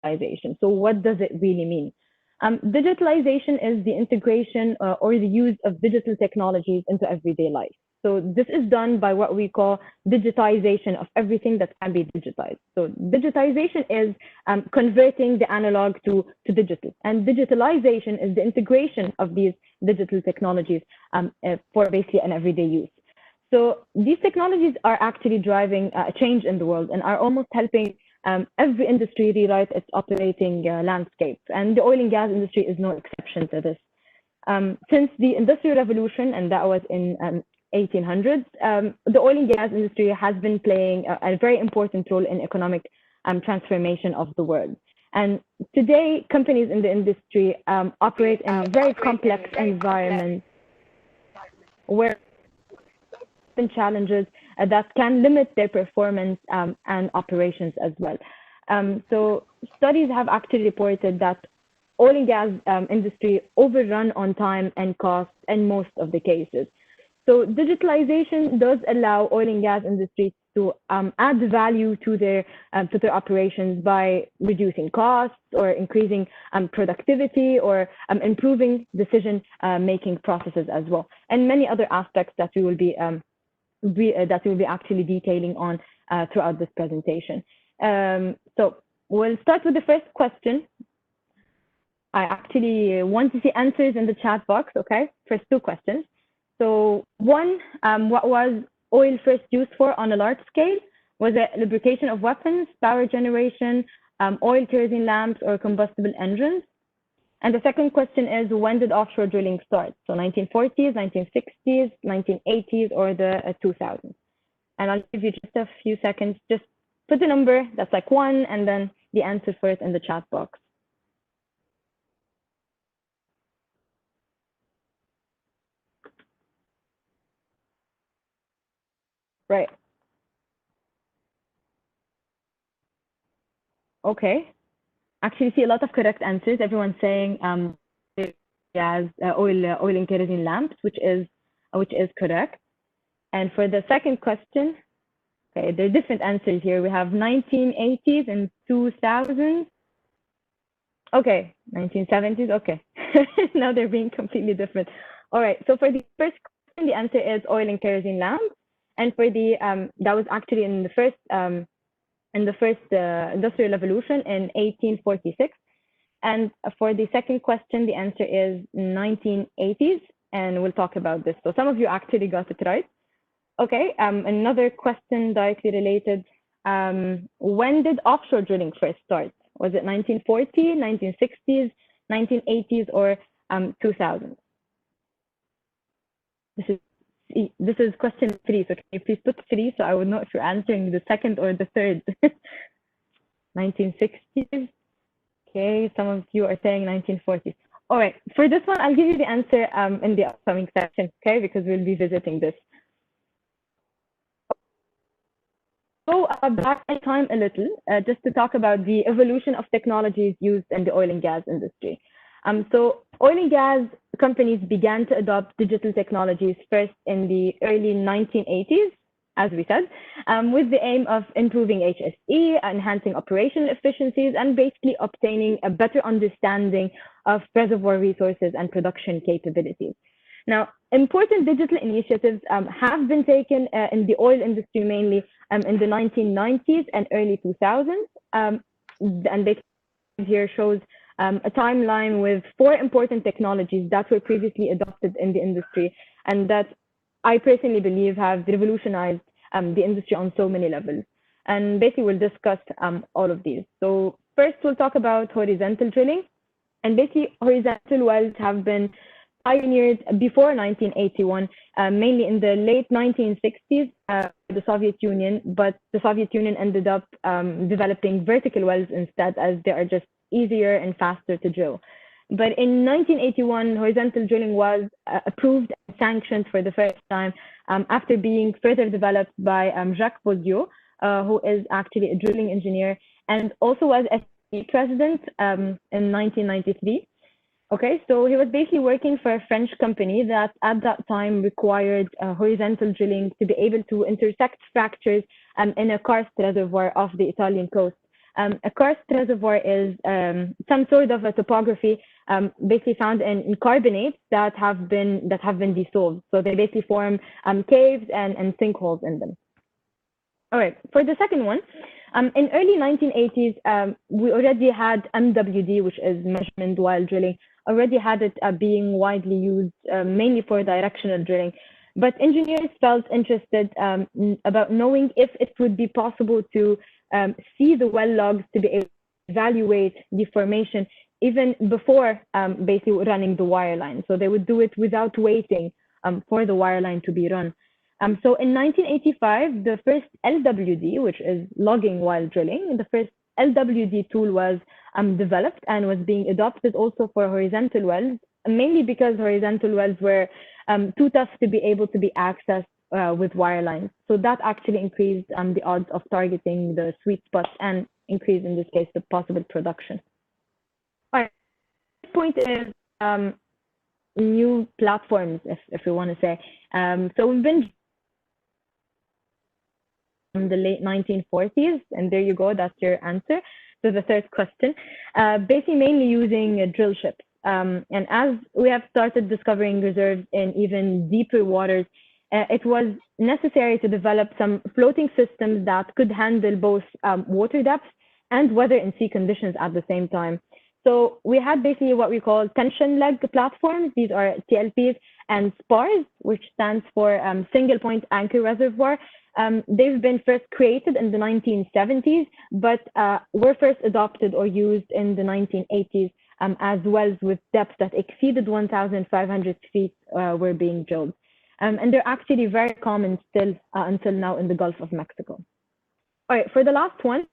digitalization. So what does it really mean? Digitalization is the integration or the use of digital technologies into everyday life. So this is done by what we call digitization of everything that can be digitized. So digitization is converting the analog to digital, and digitalization is the integration of these digital technologies for basically an everyday use. So these technologies are actually driving a change in the world and are almost helping every industry rewrite its operating landscape. And the oil and gas industry is no exception to this. Since the Industrial Revolution, and that was in 1800s, the oil and gas industry has been playing a very important role in economic transformation of the world. And today, companies in the industry operate in very complex environments where challenges that can limit their performance and operations as well. So studies have actually reported that oil and gas industry overrun on time and cost in most of the cases. So digitalization does allow oil and gas industry to add value to their operations by reducing costs or increasing productivity or improving decision making processes as well, and many other aspects that we will be actually detailing on throughout this presentation. So we'll start with the first question. I actually want to see answers in the chat box, okay? First two questions. So one, what was oil first used for on a large scale? Was it lubrication of weapons, power generation, oil kerosene lamps, or combustible engines? And the second question is, when did offshore drilling start? So 1940s, 1960s, 1980s, or the 2000s? And I'll give you just a few seconds. Just put the number that's like 1 and then the answer for it in the chat box. Right. Okay. Actually see a lot of correct answers. Everyone's saying gas, oil and kerosene lamps, which is correct. And for the second question, okay, there are different answers here. We have 1980s and 2000s. Okay, 1970s. Okay, now they're being completely different. All right. So for the first question, the answer is oil and kerosene lamps, and for the that was actually in the first Industrial Revolution in 1846. And for the second question, the answer is 1980s, and we'll talk about this. So some of you actually got it right. Okay, another question directly related. When did offshore drilling first start? Was it 1940, 1960s, 1980s, or 2000s? This is question 3, so can you please put 3 so I would know if you're answering the second or the third. 1960s. Okay, some of you are saying 1940s. All right, for this one, I'll give you the answer in the upcoming section, okay, because we'll be visiting this. Go back in time a little, just to talk about the evolution of technologies used in the oil and gas industry. So oil and gas companies began to adopt digital technologies first in the early 1980s, as we said, with the aim of improving HSE, enhancing operational efficiencies, and basically obtaining a better understanding of reservoir resources and production capabilities. Now, important digital initiatives have been taken in the oil industry mainly in the 1990s and early 2000s. And basically here shows a timeline with 4 important technologies that were previously adopted in the industry and that I personally believe have revolutionized the industry on so many levels. And basically we'll discuss all of these. So first we'll talk about horizontal drilling. And basically horizontal wells have been pioneered before 1981, mainly in the late 1960s, the Soviet Union, but the Soviet Union ended up developing vertical wells instead, as they are just easier and faster to drill. But in 1981, horizontal drilling was approved and sanctioned for the first time after being further developed by Jacques Baudieu, who is actually a drilling engineer and also was SE president in 1993. Okay, so he was basically working for a French company that at that time required horizontal drilling to be able to intersect fractures in a karst reservoir off the Italian coast. A karst reservoir is some sort of a topography basically found in carbonates that have been dissolved. So they basically form caves and sinkholes in them. All right, for the second one, in early 1980s, we already had MWD, which is measurement while drilling, already had it being widely used, mainly for directional drilling. But engineers felt interested about knowing if it would be possible to see the well logs to be able to evaluate the formation even before basically running the wireline. So they would do it without waiting for the wireline to be run. So in 1985, the first LWD, which is logging while drilling, the first LWD tool was developed and was being adopted also for horizontal wells, mainly because horizontal wells were too tough to be able to be accessed with wirelines. So that actually increased the odds of targeting the sweet spots and increase, in this case, the possible production. All right. This point is new platforms, if we want to say. So we've been in the late 1940s, and there you go, that's your answer to the third question. Basically, mainly using drill ships. And as we have started discovering reserves in even deeper waters, it was necessary to develop some floating systems that could handle both water depth and weather and sea conditions at the same time. So we had basically what we call tension leg platforms. These are TLPs, and SPARs, which stands for single point anchor reservoir. They've been first created in the 1970s, but were first adopted or used in the 1980s as wells with depths that exceeded 1,500 feet were being drilled. And they're actually very common still until now in the Gulf of Mexico. All right, for the last one,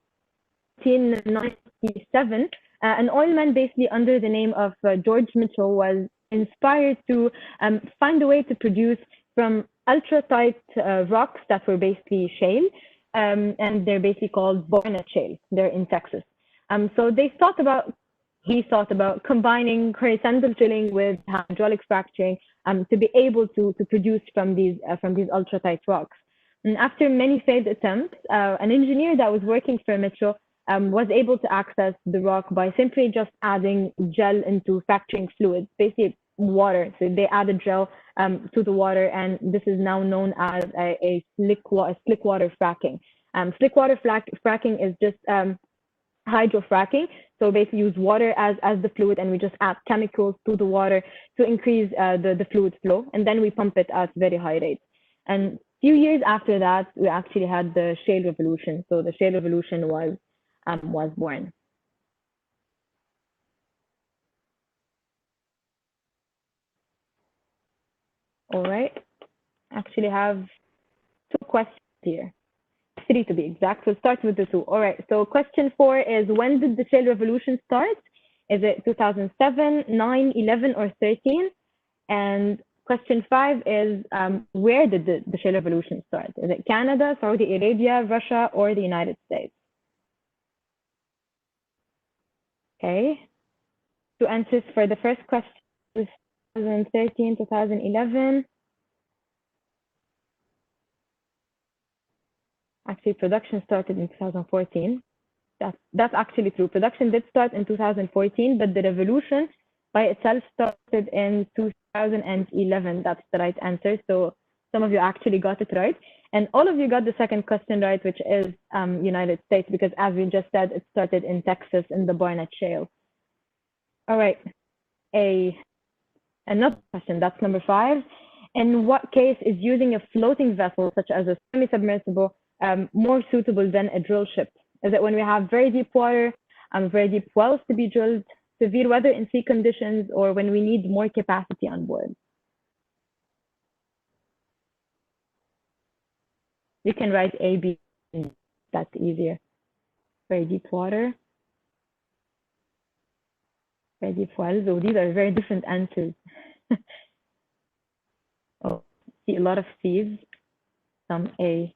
1997, an oilman basically under the name of George Mitchell was inspired to find a way to produce from ultra-tight rocks that were basically shale, and they're basically called Barnett shale. They're in Texas. So he thought about combining horizontal drilling with hydraulic fracturing to be able to produce from these ultra-tight rocks. And after many failed attempts, an engineer that was working for Mitchell was able to access the rock by simply just adding gel into fracturing fluids, basically water. So they added gel to the water, and this is now known as a slick water fracking. Slick water fracking is just hydrofracking. So basically use water as the fluid, and we just add chemicals to the water to increase the fluid flow, and then we pump it at very high rates. And a few years after that, we actually had the shale revolution. So the shale revolution was born. All right. Actually have two questions here. Three to be exact. So start with the two. All right. So question 4 is, when did the shale revolution start? Is it 2007, 9, 11, or 13? And question 5 is, where did the shale revolution start? Is it Canada, Saudi Arabia, Russia, or the United States? Okay. Two answers for the first question, 2013, 2011. Actually, production started in 2014. That's actually true. Production did start in 2014, but the revolution by itself started in 2011. That's the right answer. So some of you actually got it right. And all of you got the second question right, which is United States, because as we just said, it started in Texas in the Barnett Shale. All right. Another question, that's number 5. In what case is using a floating vessel, such as a semi-submersible, more suitable than a drill ship? Is it when we have very deep water, very deep wells to be drilled, severe weather and sea conditions, or when we need more capacity on board? You can write A, B, that's easier. Very deep water, very deep wells. So these are very different answers. Oh, see a lot of C's, some A.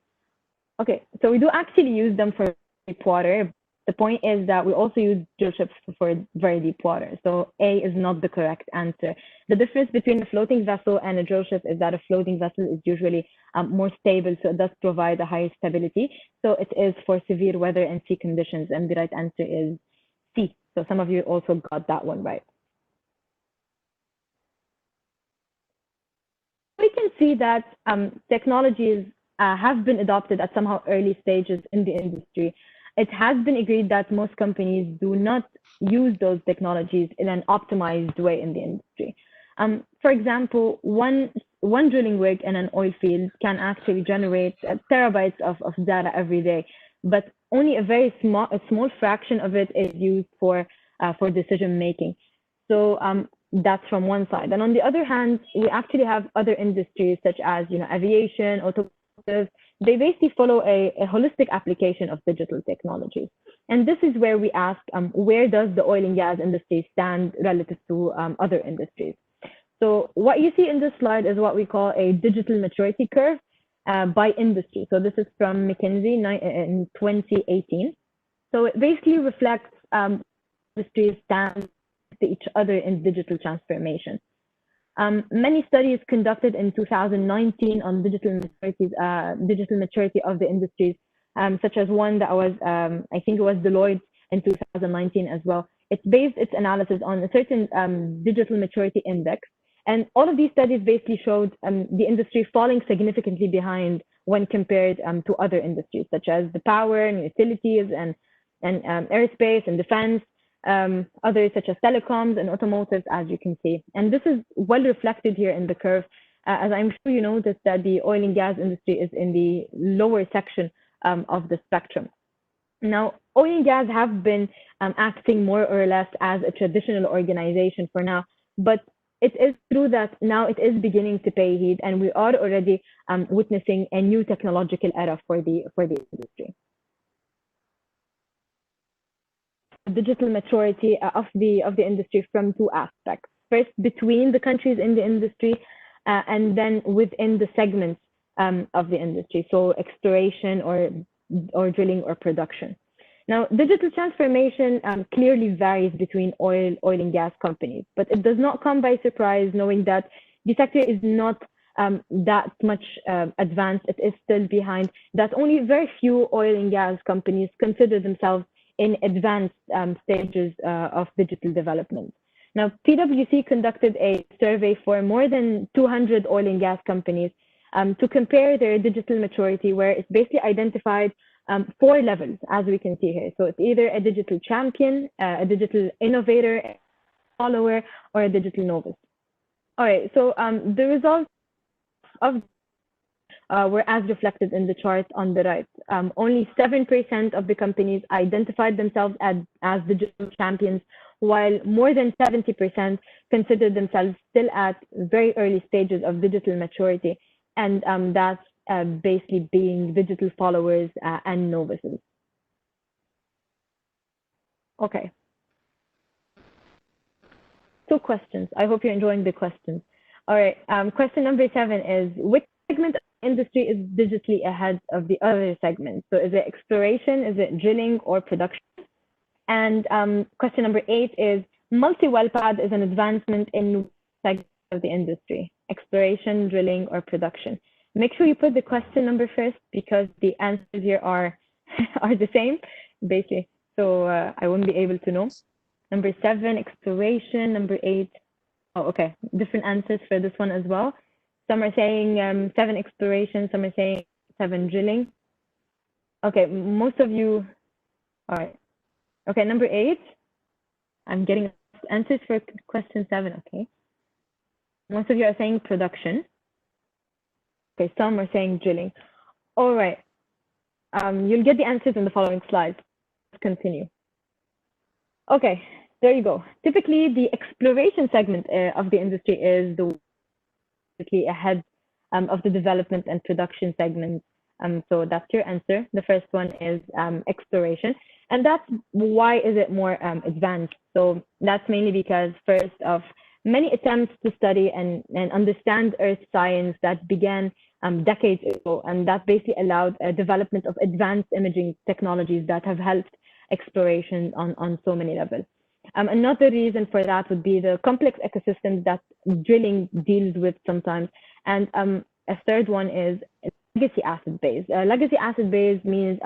Okay, so we do actually use them for deep water, The point is that we also use drill ships for very deep water. So A is not the correct answer. The difference between a floating vessel and a drill ship is that a floating vessel is usually more stable, so it does provide a higher stability. So it is for severe weather and sea conditions, and the right answer is C. So some of you also got that one right. We can see that technologies have been adopted at somehow early stages in the industry. It has been agreed that most companies do not use those technologies in an optimized way in the industry. For example, one drilling rig in an oil field can actually generate terabytes of data every day, but only a small fraction of it is used for decision making. So that's from one side. And on the other hand, we actually have other industries such as aviation, automotive. They basically follow a holistic application of digital technologies. And this is where we ask, where does the oil and gas industry stand relative to other industries? So what you see in this slide is what we call a digital maturity curve by industry. So this is from McKinsey in 2018. So it basically reflects industries stand to each other in digital transformation. Many studies conducted in 2019 on digital maturity of the industries, such as one that was, I think it was Deloitte in 2019 as well. It based its analysis on a certain digital maturity index. And all of these studies basically showed the industry falling significantly behind when compared to other industries, such as the power and utilities and aerospace and defense. Others such as telecoms and automotive, as you can see. And this is well reflected here in the curve, as I'm sure you noticed that the oil and gas industry is in the lower section of the spectrum. Now, oil and gas have been acting more or less as a traditional organization for now, but it is true that now it is beginning to pay heed, and we are already witnessing a new technological era for the industry. Digital maturity of the industry from two aspects. First, between the countries in the industry, and then within the segments of the industry. So exploration or drilling or production. Now, digital transformation clearly varies between oil and gas companies, but it does not come by surprise knowing that the sector is not that much advanced. It is still behind. That only very few oil and gas companies consider themselves in advanced stages of digital development. Now, PwC conducted a survey for more than 200 oil and gas companies to compare their digital maturity, where it's basically identified 4 levels, as we can see here. So it's either a digital champion, a digital innovator, a follower, or a digital novice. All right, so the results of were as reflected in the chart on the right. Only 7% of the companies identified themselves as digital champions, while more than 70% considered themselves still at very early stages of digital maturity. And that's basically being digital followers and novices. Okay. 2 questions. I hope you're enjoying the questions. All right. Question number 7 is, which segment of the industry is digitally ahead of the other segments? So is it exploration, is it drilling, or production? And question number 8 is, multi-well pad is an advancement in segment of the industry, exploration, drilling, or production? Make sure you put the question number first, because the answers here are the same, basically. So I won't be able to know. Number 7, exploration. Number 8, oh, okay, different answers for this one as well. Some are saying 7 exploration, some are saying 7 drilling. Okay, most of you, all right. Okay, number 8, I'm getting answers for question 7, okay. Most of you are saying production. Okay, some are saying drilling. All right, you'll get the answers in the following slides. Let's continue. Okay, there you go. Typically, the exploration segment of the industry is ahead of the development and production segments. So that's your answer. The first one is exploration. And that's why is it more advanced? So that's mainly because first of many attempts to study and understand Earth science that began decades ago, and that basically allowed a development of advanced imaging technologies that have helped exploration on so many levels. Another reason for that would be the complex ecosystems that drilling deals with sometimes. And a third one is legacy asset base. Legacy asset base means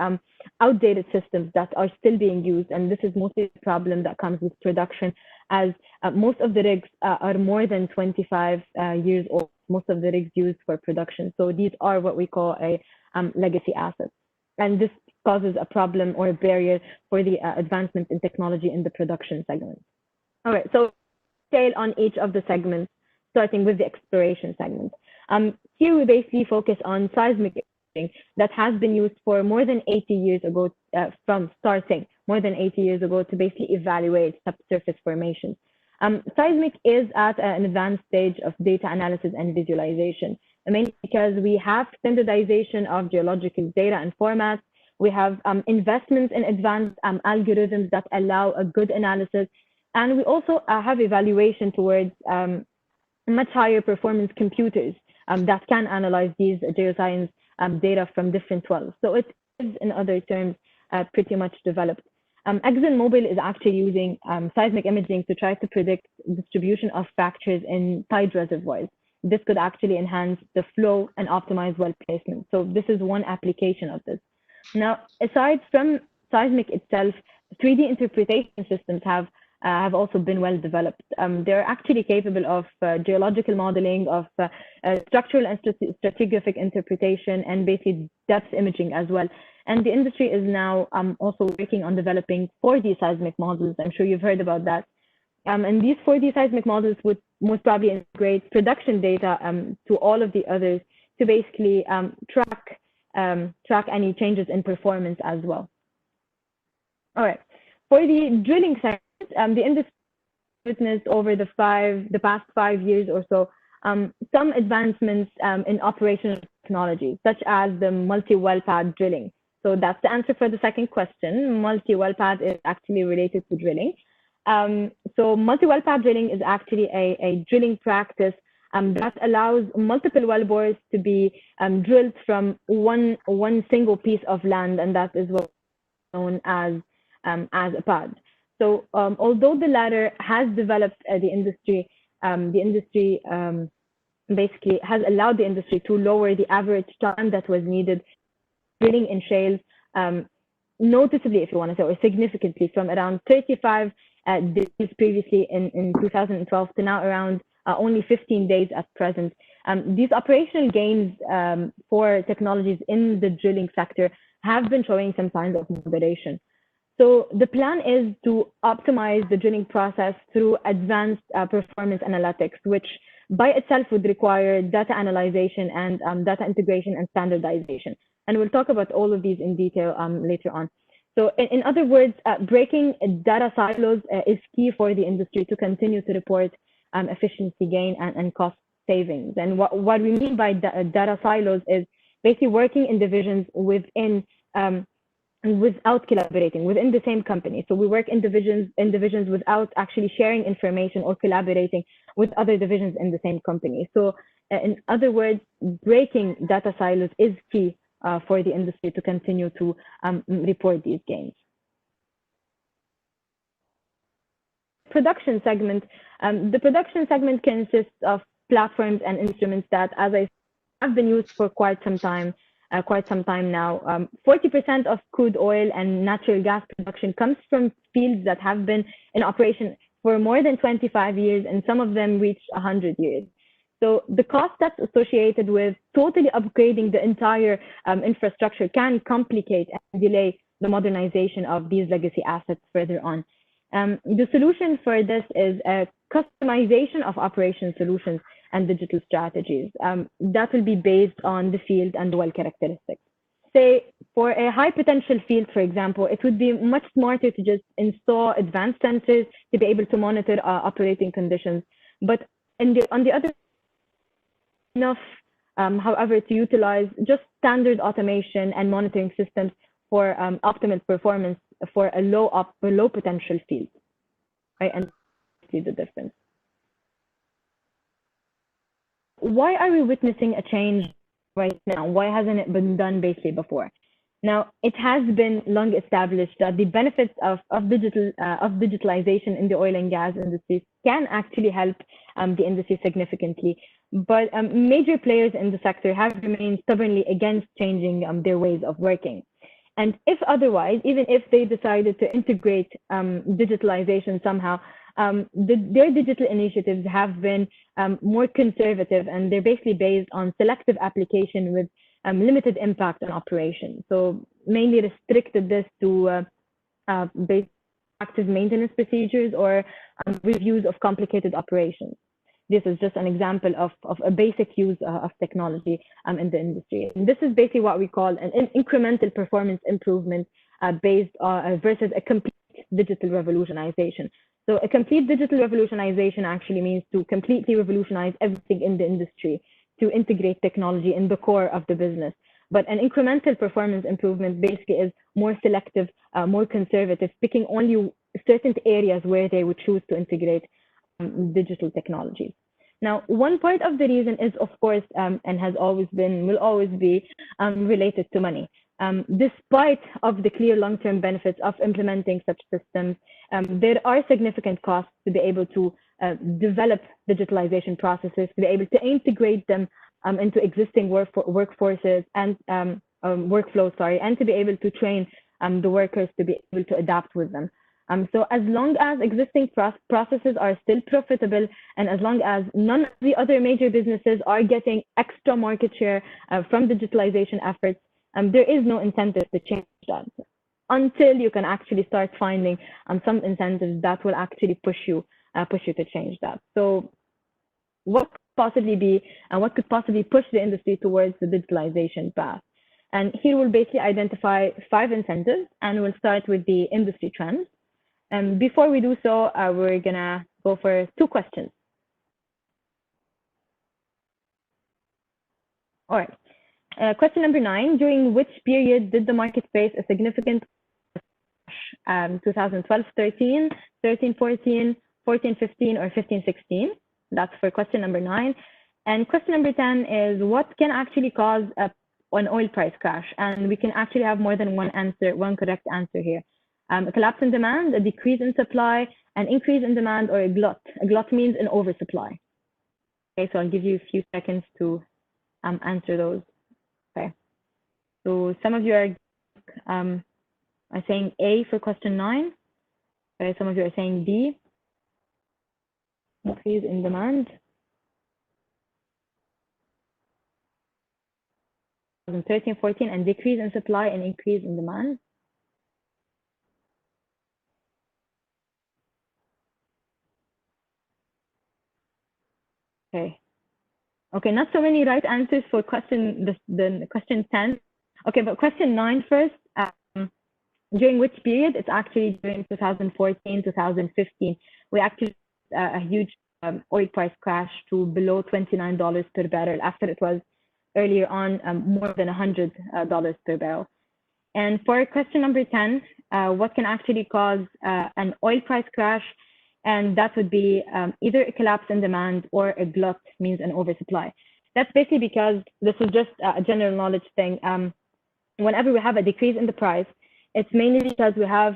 outdated systems that are still being used. And this is mostly the problem that comes with production, as most of the rigs are more than 25 years old, most of the rigs used for production. So these are what we call a legacy assets. And this causes a problem or a barrier for the advancement in technology in the production segment. All right, so detail on each of the segments, starting with the exploration segment. Here we basically focus on seismic imaging that has been used for more than 80 years ago, from starting more than 80 years ago to basically evaluate subsurface formations. Seismic is at an advanced stage of data analysis and visualization, mainly because we have standardization of geological data and formats. We have investments in advanced algorithms that allow a good analysis. And we also have evaluation towards much higher performance computers that can analyze these geoscience data from different wells. So it is, in other terms, pretty much developed. ExxonMobil is actually using seismic imaging to try to predict distribution of fractures in tide reservoirs. This could actually enhance the flow and optimize well placement. So this is one application of this. Now, aside from seismic itself, 3D interpretation systems have also been well developed. They're actually capable of geological modeling, of structural and stratigraphic interpretation, and basically depth imaging as well. And the industry is now also working on developing 4D seismic models. I'm sure you've heard about that. And these 4D seismic models would most probably integrate production data to all of the others to basically track any changes in performance as well. All right, for the drilling segment, the industry witnessed over the past 5 years or so some advancements in operational technology, such as the multi-well pad drilling. So that's the answer for the second question. Multi-well pad is actually related to drilling. So multi-well pad drilling is actually a drilling practice that allows multiple wellbores to be drilled from one single piece of land, and that is what's known as a pad. So although the latter has developed the industry basically has allowed the industry to lower the average time that was needed drilling in shales noticeably, if you want to say, or significantly, from around 35 days previously in 2012 to now around only 15 days at present. These operational gains for technologies in the drilling sector have been showing some signs of moderation. So the plan is to optimize the drilling process through advanced performance analytics, which by itself would require data analyzation and data integration and standardization. And we'll talk about all of these in detail later on. So in other words, breaking data silos is key for the industry to continue to report efficiency gain and cost savings. And what we mean by data silos is basically working in divisions without collaborating within the same company. So we work in divisions without actually sharing information or collaborating with other divisions in the same company. So in other words, breaking data silos is key for the industry to continue to report these gains. Production segment. The production segment consists of platforms and instruments that, as I said, have been used for quite some time now. 40% of crude oil and natural gas production comes from fields that have been in operation for more than 25 years, and some of them reach 100 years. So the cost that's associated with totally upgrading the entire infrastructure can complicate and delay the modernization of these legacy assets further on. The solution for this is a customization of operation solutions and digital strategies that will be based on the field and well characteristics. Say, for a high potential field, for example, it would be much smarter to just install advanced sensors to be able to monitor operating conditions. But on the other enough, however, to utilize just standard automation and monitoring systems for optimal performance for a low potential field, right? And see the difference. Why are we witnessing a change right now? Why hasn't it been done basically before? Now, it has been long established that the benefits of digitalization in the oil and gas industry can actually help the industry significantly. But major players in the sector have remained stubbornly against changing their ways of working. And if otherwise, even if they decided to integrate digitalization somehow, their digital initiatives have been more conservative, and they're basically based on selective application with limited impact on operations. So mainly restricted this to basic active maintenance procedures or reviews of complicated operations. This is just an example of a basic use of technology in the industry. And this is basically what we call an incremental performance improvement based on versus a complete digital revolutionization. So a complete digital revolutionization actually means to completely revolutionize everything in the industry, to integrate technology in the core of the business. But an incremental performance improvement basically is more selective, more conservative, picking only certain areas where they would choose to integrate digital technologies. Now, one part of the reason is, of course, and has always been, will always be related to money. Despite of the clear long-term benefits of implementing such systems, there are significant costs to be able to develop digitalization processes, to be able to integrate them into existing workforces and workflows, and to be able to train the workers to be able to adapt with them. So as long as existing processes are still profitable, and as long as none of the other major businesses are getting extra market share from digitalization efforts, there is no incentive to change that until you can actually start finding some incentives that will actually push you to change that. So what could possibly be and what could possibly push the industry towards the digitalization path? And here we'll basically identify 5 incentives, and we'll start with the industry trends. And before we do so, we're gonna go for 2 questions. All right. Question number 9, during which period did the market face a significant 2012-13, 13-14, 14-15, or 15-16? That's for question number 9. And question number 10 is, what can actually cause an oil price crash? And we can actually have more than one answer, one correct answer here. A collapse in demand, a decrease in supply, an increase in demand, or a glut. A glut means an oversupply. Okay, so I'll give you a few seconds to answer those. Okay, so some of you are saying A for question 9. Okay, some of you are saying B, increase in demand. 2013-14, and decrease in supply and increase in demand. Okay. Okay, not so many right answers for question 10. Okay, but question 9 first. During which period? It's actually during 2014, 2015. We actually a huge oil price crash to below $29 per barrel after it was earlier on more than $100 per barrel. And for question number 10, what can actually cause an oil price crash? And that would be either a collapse in demand or a glut, means an oversupply. That's basically because this is just a general knowledge thing. Whenever we have a decrease in the price, it's mainly because we have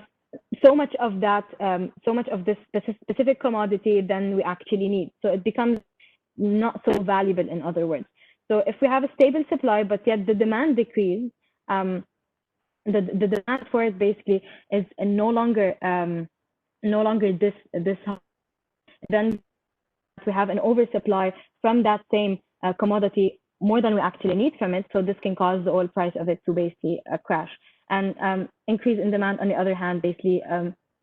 so much of that, so much of this specific commodity than we actually need. So it becomes not so valuable, in other words. So if we have a stable supply, but yet the demand decrease, the demand for it basically is no longer this then we have an oversupply from that same commodity, more than we actually need from it. So this can cause the oil price of it to basically crash. And increase in demand, on the other hand, basically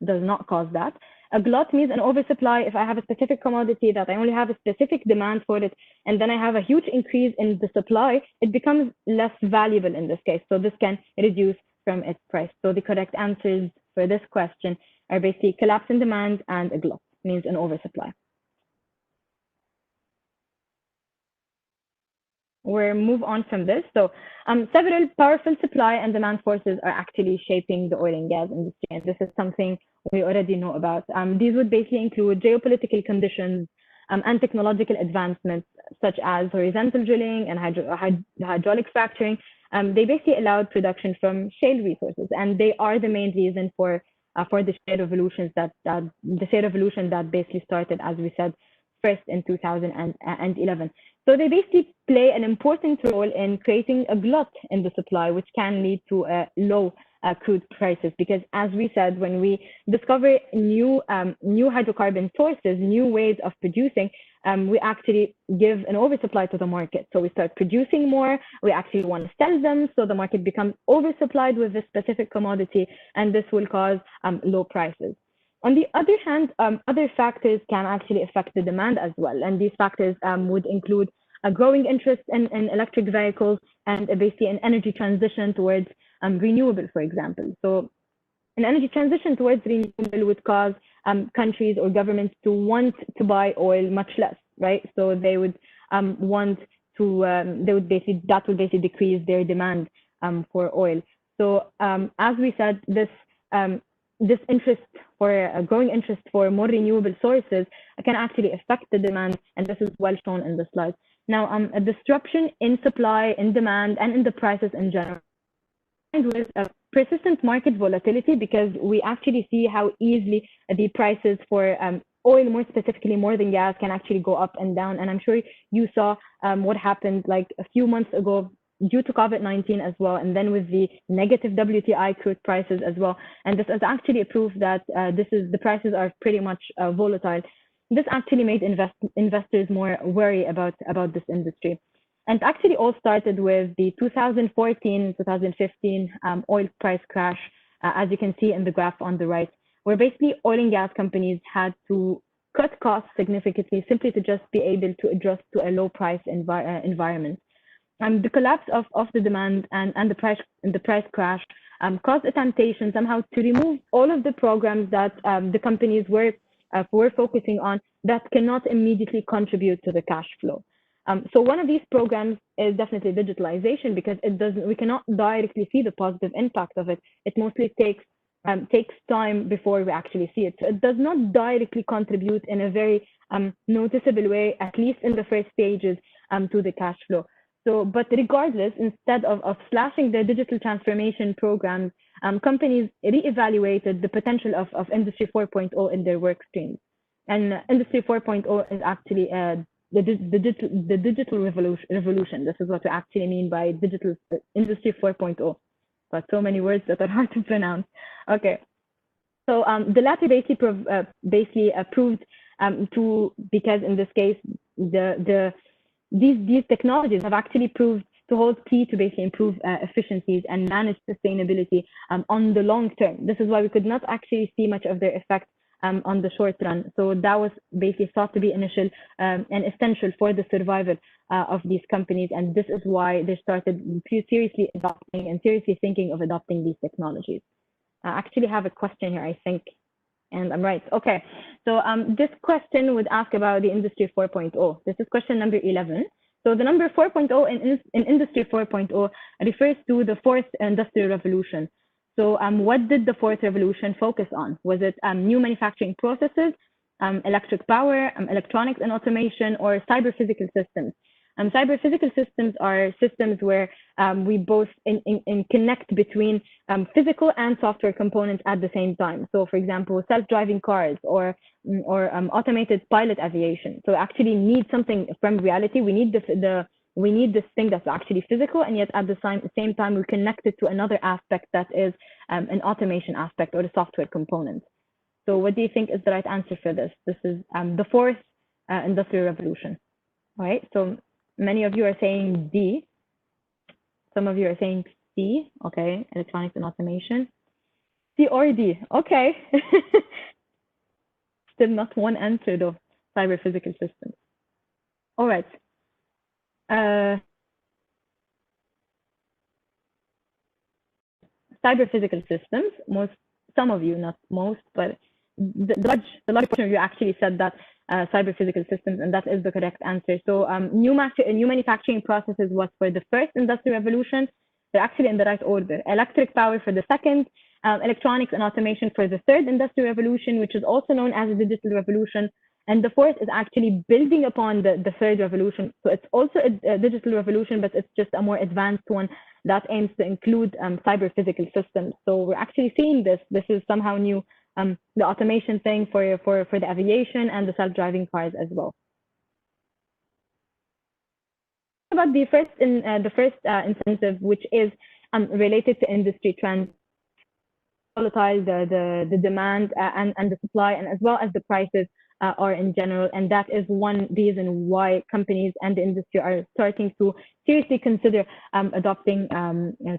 does not cause that. A glut means an oversupply. If I have a specific commodity that I only have a specific demand for it, and then I have a huge increase in the supply, it becomes less valuable in this case. So this can reduce from its price. So the correct answers for this question are basically collapse in demand and a glut, means an oversupply. We'll move on from this. So several powerful supply and demand forces are actually shaping the oil and gas industry. And this is something we already know about. These would basically include geopolitical conditions and technological advancements, such as horizontal drilling and hydraulic fracturing, they basically allowed production from shale resources, and they are the main reason for the shale revolutions the shale revolution that basically started, as we said, first in 2011. So they basically play an important role in creating a glut in the supply, which can lead to low crude prices. Because as we said, when we discover new hydrocarbon sources, new ways of producing, we actually give an oversupply to the market. So we start producing more, we actually want to sell them, so the market becomes oversupplied with this specific commodity, and this will cause low prices. On the other hand, other factors can actually affect the demand as well. And these factors would include a growing interest in electric vehicles and basically an energy transition towards renewable, for example. So an energy transition towards renewable would cause countries or governments to want to buy oil much less, right? So they would want to, that would basically decrease their demand for oil. So as we said, this interest for a growing interest for more renewable sources can actually affect the demand, and this is well shown in the slide. Now, a disruption in supply, in demand, and in the prices in general, with a persistent market volatility, because we actually see how easily the prices for oil, more specifically more than gas, can actually go up and down. And I'm sure you saw what happened like a few months ago due to COVID-19 as well, and then with the negative WTI crude prices as well. And this is actually a proof that the prices are pretty much volatile. This actually made investors more wary about this industry. And actually all started with the 2014-2015 oil price crash, as you can see in the graph on the right, where basically oil and gas companies had to cut costs significantly simply to just be able to adjust to a low price environment. The collapse of the demand and the price crash caused a temptation somehow to remove all of the programs that the companies were focusing on that cannot immediately contribute to the cash flow. So one of these programs is definitely digitalization, because we cannot directly see the positive impact of it. It mostly takes time before we actually see it. So it does not directly contribute in a very noticeable way, at least in the first stages, to the cash flow. So, but regardless, instead of slashing their digital transformation programs, companies reevaluated the potential of Industry 4.0 in their work streams. And Industry 4.0 is actually the digital revolution. This is what we actually mean by digital Industry 4.0. But so many words that are hard to pronounce. Okay, so the latter basically proved because in this case these technologies have actually proved to hold key to basically improve efficiencies and manage sustainability on the long term. This is why we could not actually see much of their effect on the short run. So that was basically thought to be initial and essential for the survival of these companies. And this is why they started seriously adopting and seriously thinking of adopting these technologies. I actually have a question here, I think, and I'm right. Okay, so this question would ask about the Industry 4.0. This is question number 11. So the number 4.0 in Industry 4.0 refers to the fourth industrial revolution. So what did the fourth revolution focus on? Was it new manufacturing processes, electric power, electronics and automation, or cyber physical systems? Cyber physical systems are systems where we both connect between physical and software components at the same time. So for example, self-driving cars or automated pilot aviation. So actually need something from reality. We need this thing that's actually physical, and yet at the same time we connect it to another aspect that is an automation aspect or the software component. So what do you think is the right answer for this? This is the fourth industrial revolution. All right, so many of you are saying D. Some of you are saying C. Okay, electronics and automation. C or D. Okay. Still not one answer though. Cyber physical systems. All right. Cyber physical systems. Some of you, not most, but the large portion of you actually said that cyber physical systems, and that is the correct answer. So new manufacturing processes was for the first industrial revolution. They're actually in the right order. Electric power for the second, electronics and automation for the third industrial revolution, which is also known as the digital revolution. And the fourth is actually building upon the third revolution. So it's also a digital revolution, but it's just a more advanced one that aims to include cyber physical systems. So we're actually seeing this. This is somehow new, the automation thing for the aviation and the self-driving cars as well. About the first incentive, which is related to industry trends, volatile the demand and the supply, and as well as the prices are in general. And that is one reason why companies and the industry are starting to seriously consider adopting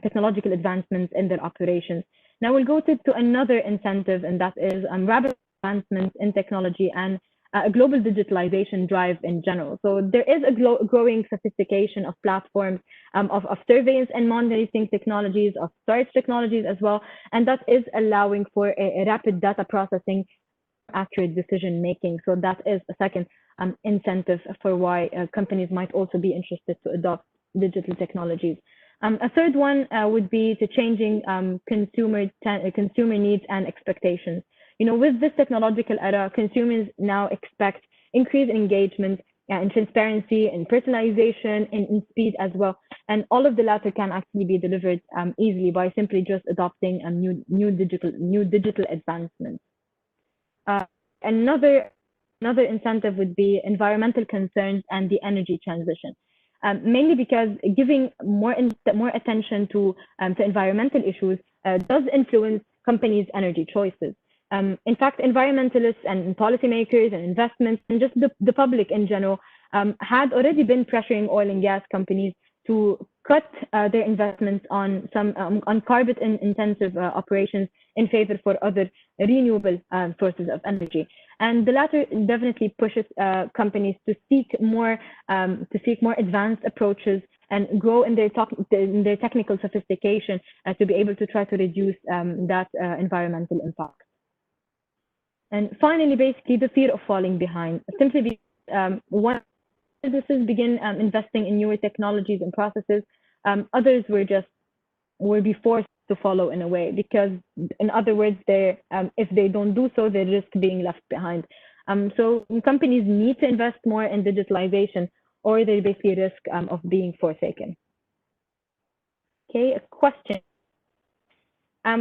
technological advancements in their operations. Now we'll go to another incentive, and that is rapid advancements in technology and a global digitalization drive in general. So there is a growing sophistication of platforms, of surveillance and monitoring technologies, of storage technologies as well, and that is allowing for a rapid data processing, accurate decision making. So that is a second incentive for why companies might also be interested to adopt digital technologies. A third one would be to changing consumer needs and expectations. With this technological era, consumers now expect increased engagement in transparency, in personalization, in speed as well. And all of the latter can actually be delivered easily by simply just adopting new digital advancements. Another incentive would be environmental concerns and the energy transition. Mainly because giving more attention to environmental issues does influence companies' energy choices. In fact, environmentalists and policymakers and investments and just the public in general had already been pressuring oil and gas companies to cut their investments on carbon-intensive operations in favor for other renewable sources of energy. And the latter definitely pushes companies to seek more advanced approaches and grow in their technical sophistication to be able to try to reduce that environmental impact. And finally, basically, the fear of falling behind. Simply because once businesses begin investing in newer technologies and processes, others will be forced to follow in a way, because in other words, if they don't do so, they risk being left behind. So companies need to invest more in digitalization, or they basically risk of being forsaken. Okay, a question.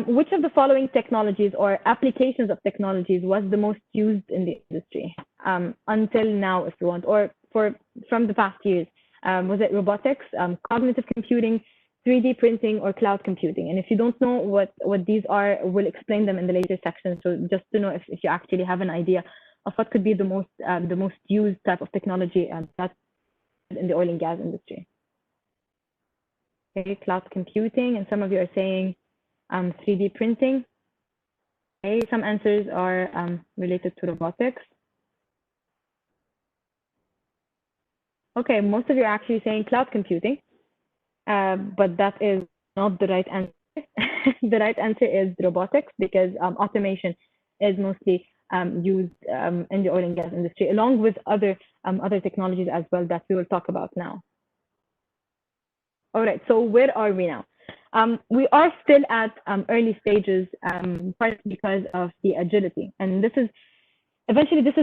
Which of the following technologies or applications of technologies was the most used in the industry until now, if you want, or from the past years? Was it robotics, cognitive computing, 3D printing, or cloud computing? And if you don't know what these are, we'll explain them in the later section. So just to know if you actually have an idea of what could be the most used type of technology that's in the oil and gas industry. Okay, cloud computing, and some of you are saying 3D printing. Okay, some answers are related to robotics. Okay, most of you are actually saying cloud computing, but that is not the right answer. The right answer is robotics, because automation is mostly used in the oil and gas industry, along with other technologies as well that we will talk about now. All right, so where are we now? We are still at early stages, partly because of the agility, and this is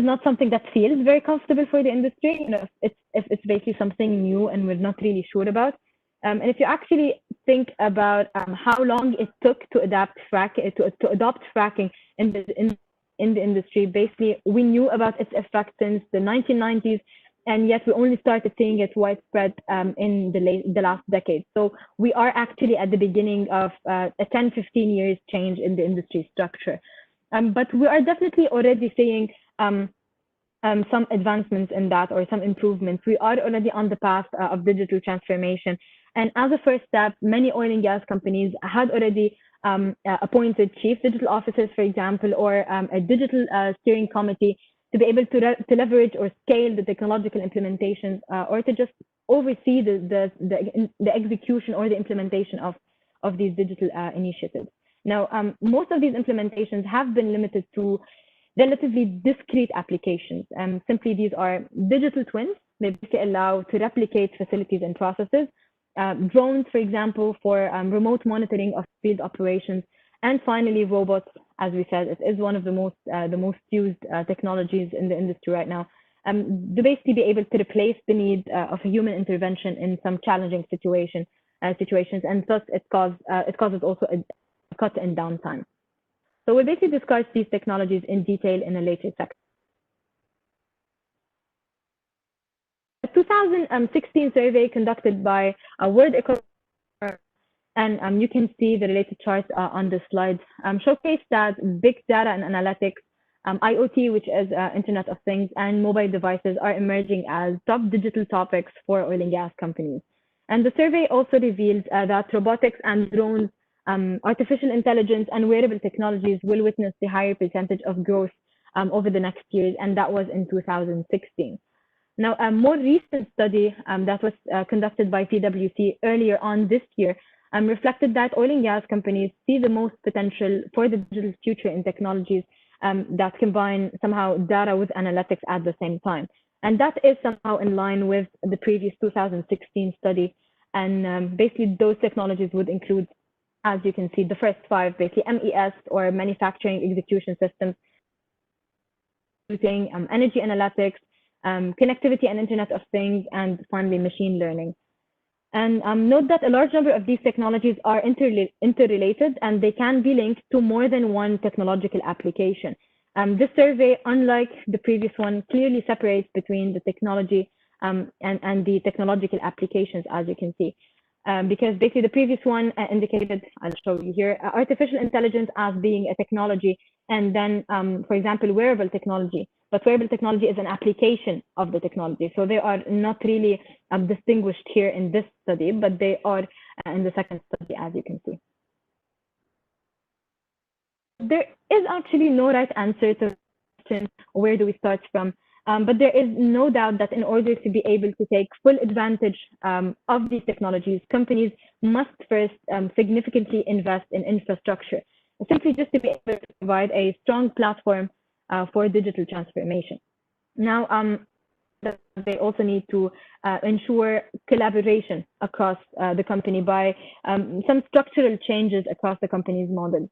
not something that feels very comfortable for the industry. If it's basically something new and we're not really sure about. And if you actually think about how long it took to adopt fracking in the industry, basically we knew about its effect since the 1990s, and yet we only started seeing it widespread in the last decade. So we are actually at the beginning of a 10-15 years change in the industry structure. But we are definitely already seeing some advancements in that, or some improvements. We are already on the path of digital transformation. And as a first step, many oil and gas companies had already appointed chief digital officers, for example, or a digital steering committee to be able to leverage or scale the technological implementations, or to just oversee the execution or the implementation of these digital initiatives. Now, most of these implementations have been limited to relatively discrete applications. Simply, these are digital twins. They basically allow to replicate facilities and processes. Drones, for example, for remote monitoring of field operations. And finally, robots, as we said, it is one of the most used technologies in the industry right now. To basically be able to replace the need of a human intervention in some challenging situation. situations, and thus it causes also a cut in downtime. So we'll basically discuss these technologies in detail in a later section. A 2016 survey conducted by World Economic Forum, and you can see the related charts on the slide, showcased that big data and analytics, IoT, which is Internet of Things, and mobile devices are emerging as top digital topics for oil and gas companies. And the survey also revealed that robotics and drones, artificial intelligence, and wearable technologies will witness the higher percentage of growth over the next years, and that was in 2016. Now, a more recent study that was conducted by PwC earlier on this year reflected that oil and gas companies see the most potential for the digital future in technologies that combine somehow data with analytics at the same time. And that is somehow in line with the previous 2016 study. And basically, those technologies would include, as you can see, the first five, basically MES, or manufacturing execution systems, energy analytics, connectivity and Internet of Things, and finally, machine learning. And note that a large number of these technologies are interrelated, and they can be linked to more than one technological application. This survey, unlike the previous one, clearly separates between the technology and the technological applications, as you can see. Because basically the previous one indicated, I'll show you here, artificial intelligence as being a technology, and then, for example, wearable technology. But wearable technology is an application of the technology. So they are not really distinguished here in this study, but they are in the second study, as you can see. There is actually no right answer to the question, where do we start from? But there is no doubt that in order to be able to take full advantage of these technologies, companies must first significantly invest in infrastructure, simply just to be able to provide a strong platform for digital transformation. Now, they also need to ensure collaboration across the company by some structural changes across the company's model.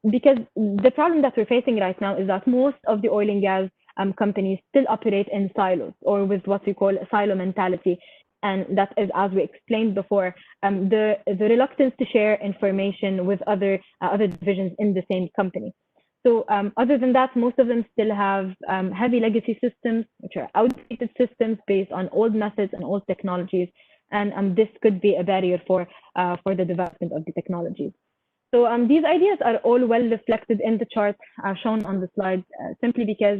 Because the problem that we're facing right now is that most of the oil and gas companies still operate in silos, or with what we call a silo mentality. And that is, as we explained before, the reluctance to share information with other divisions in the same company. So other than that, most of them still have heavy legacy systems, which are outdated systems based on old methods and old technologies. And this could be a barrier for the development of the technologies. So these ideas are all well reflected in the chart shown on the slide, simply because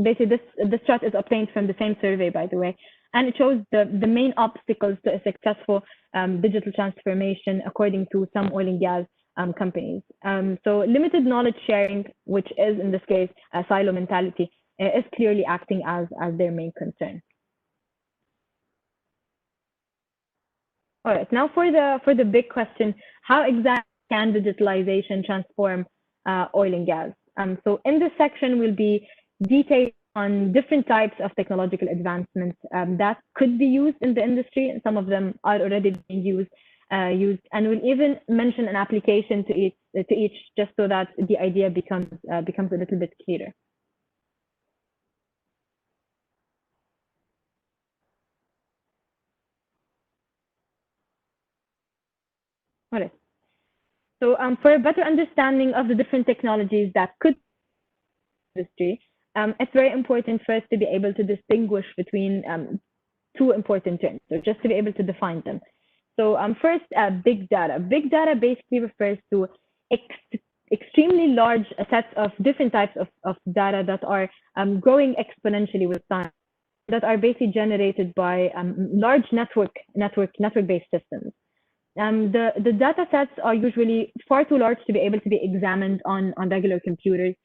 basically this chart is obtained from the same survey, by the way, and it shows the main obstacles to a successful digital transformation according to some oil and gas companies. So limited knowledge sharing, which is in this case a silo mentality, is clearly acting as their main concern. All right, now for the big question, how exactly can digitalization transform oil and gas? So in this section, we'll be detailed on different types of technological advancements that could be used in the industry, and some of them are already being used, and we'll even mention an application to each, just so that the idea becomes a little bit clearer. All right. So for a better understanding of the different technologies that could be industry, it's very important for us to be able to distinguish between two important terms, so just to be able to define them. So first, big data. Big data basically refers to extremely large sets of different types of data that are growing exponentially with time, that are basically generated by large network-based systems. The data sets are usually far too large to be able to be examined on regular computers.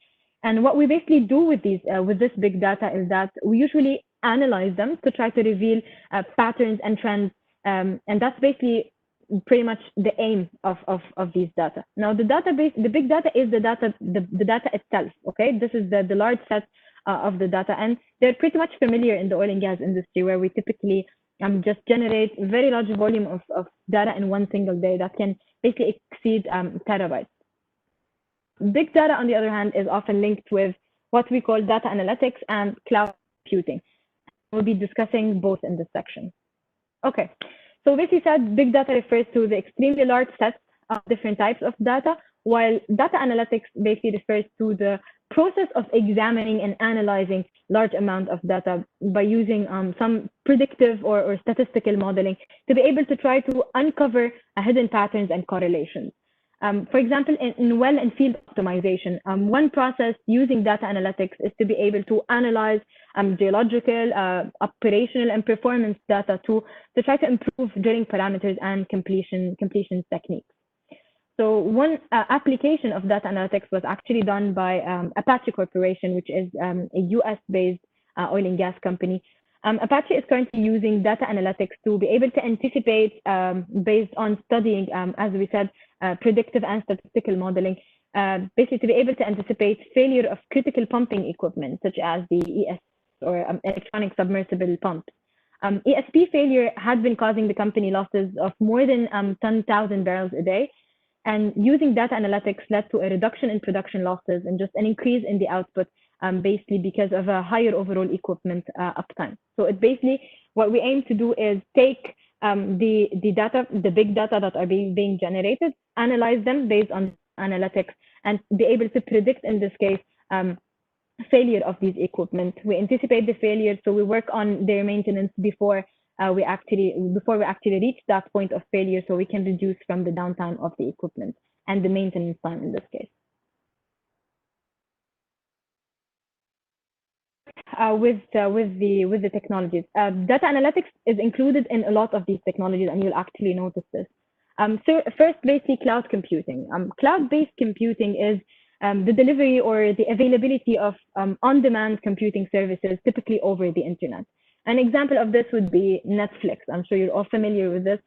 And what we basically do with this big data is that we usually analyze them to try to reveal patterns and trends. And that's basically pretty much the aim of these data. Now, the big data is the data itself. Okay, this is the large set of the data, and they're pretty much familiar in the oil and gas industry, where we typically just generate a very large volume of data in one single day that can basically exceed terabytes. Big data, on the other hand, is often linked with what we call data analytics and cloud computing. We'll be discussing both in this section. Okay, So basically said, big data refers to the extremely large sets of different types of data, while data analytics basically refers to the process of examining and analyzing large amounts of data by using some predictive or statistical modeling to be able to try to uncover hidden patterns and correlations. For example, in well and field optimization, one process using data analytics is to be able to analyze geological, operational, and performance data to try to improve drilling parameters and completion techniques. So one application of data analytics was actually done by Apache Corporation, which is a US-based oil and gas company. Apache is currently using data analytics to be able to anticipate, based on studying, as we said, predictive and statistical modeling, basically to be able to anticipate failure of critical pumping equipment, such as the ES or electronic submersible pumps. ESP failure had been causing the company losses of more than 10,000 barrels a day. And using data analytics led to a reduction in production losses and just an increase in the output, basically because of a higher overall equipment uptime. So it basically, what we aim to do is take the data, the big data that are being generated, analyze them based on analytics, and be able to predict, in this case, failure of these equipment. We anticipate the failure, so we work on their maintenance before we actually reach that point of failure, so we can reduce from the downtime of the equipment and the maintenance time in this case. With the technologies, data analytics is included in a lot of these technologies, and you'll actually notice this. So first, basically, cloud computing. Cloud-based computing is the delivery or the availability of on-demand computing services, typically over the internet. An example of this would be Netflix. I'm sure you're all familiar with this.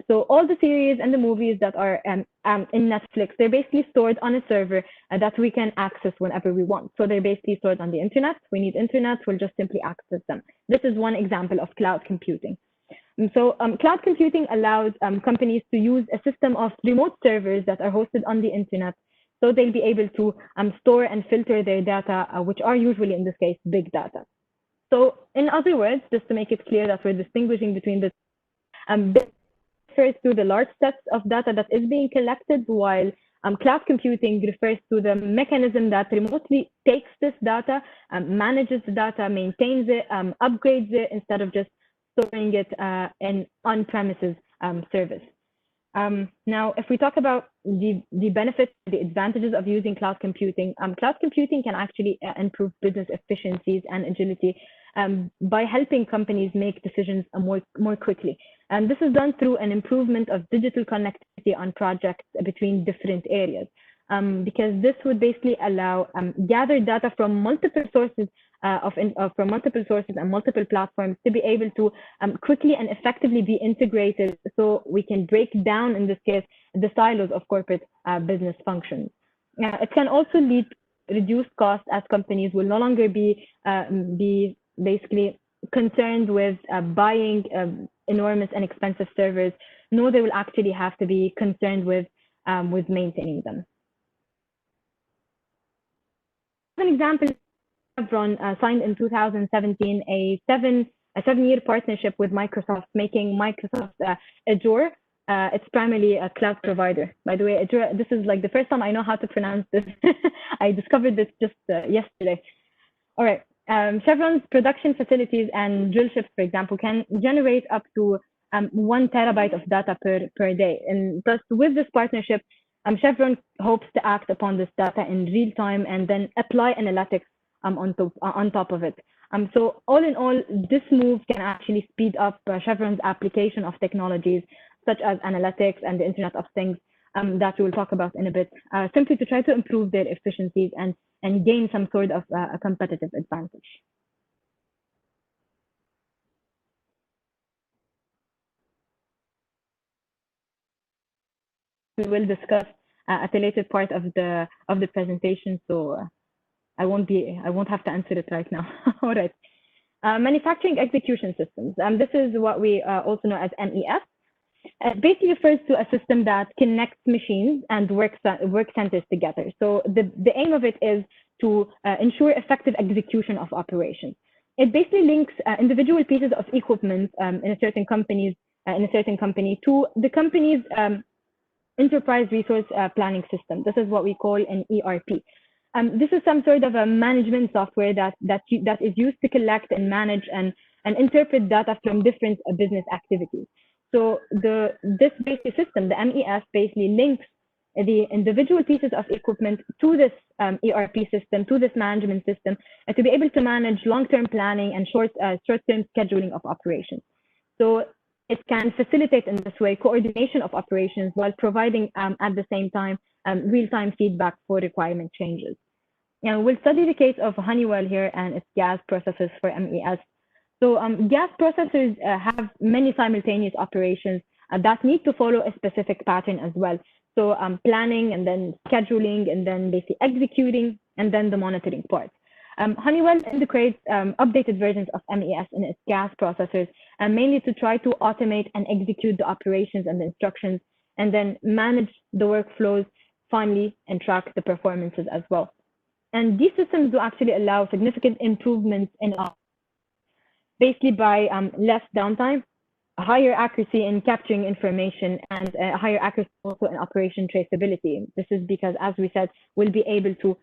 So all the series and the movies that are in Netflix, they're basically stored on a server that we can access whenever we want. So they're basically stored on the internet. We need internet, we'll just simply access them. This is one example of cloud computing. And so cloud computing allows companies to use a system of remote servers that are hosted on the internet. So they'll be able to store and filter their data, which are usually, in this case, big data. So in other words, just to make it clear that we're distinguishing between the this refers to the large sets of data that is being collected, while cloud computing refers to the mechanism that remotely takes this data, manages the data, maintains it, upgrades it, instead of just storing it in on-premises service. Now, if we talk about the benefits, the advantages of using cloud computing can actually improve business efficiencies and agility by helping companies make decisions more quickly. And this is done through an improvement of digital connectivity on projects between different areas, because this would basically allow gathered data from multiple sources and multiple platforms to be able to quickly and effectively be integrated, so we can break down, in this case, the silos of corporate business functions. It can also lead to reduced costs, as companies will no longer be basically concerned with buying enormous and expensive servers. No, they will actually have to be concerned with maintaining them. As an example, Chevron signed in 2017 a seven-year partnership with Microsoft, making Microsoft Azure. It's primarily a cloud provider. By the way, Azure, this is like the first time I know how to pronounce this. I discovered this just yesterday. All right. Chevron's production facilities and drill ships, for example, can generate up to 1 terabyte of data per day. And thus, with this partnership, Chevron hopes to act upon this data in real time and then apply analytics on top of it. So all in all, this move can actually speed up Chevron's application of technologies such as analytics and the Internet of Things that we'll talk about in a bit, simply to try to improve their efficiencies and gain some sort of a competitive advantage. We will discuss at a later part of the presentation, so I won't have to answer it right now. All right. Manufacturing execution systems. This is what we also know as MES. It basically refers to a system that connects machines and work centers together. So the aim of it is to ensure effective execution of operations. It basically links individual pieces of equipment in a certain company's in a certain company to the company's enterprise resource planning system. This is what we call an ERP. This is some sort of a management software that is used to collect and manage and interpret data from different business activities. So this basic system, the MES, basically links the individual pieces of equipment to this ERP system, to this management system, to be able to manage long-term planning and short-term scheduling of operations. So it can facilitate in this way coordination of operations while providing at the same time real-time feedback for requirement changes. Now we'll study the case of Honeywell here and its gas processors for MES. So gas processors have many simultaneous operations that need to follow a specific pattern as well. So planning and then scheduling and then basically executing and then the monitoring part. Honeywell integrates updated versions of MES in its gas processors, mainly to try to automate and execute the operations and the instructions, and then manage the workflows finally and track the performances as well. And these systems do actually allow significant improvements in basically by less downtime, a higher accuracy in capturing information, and a higher accuracy also in operation traceability. This is because, as we said, we'll be able to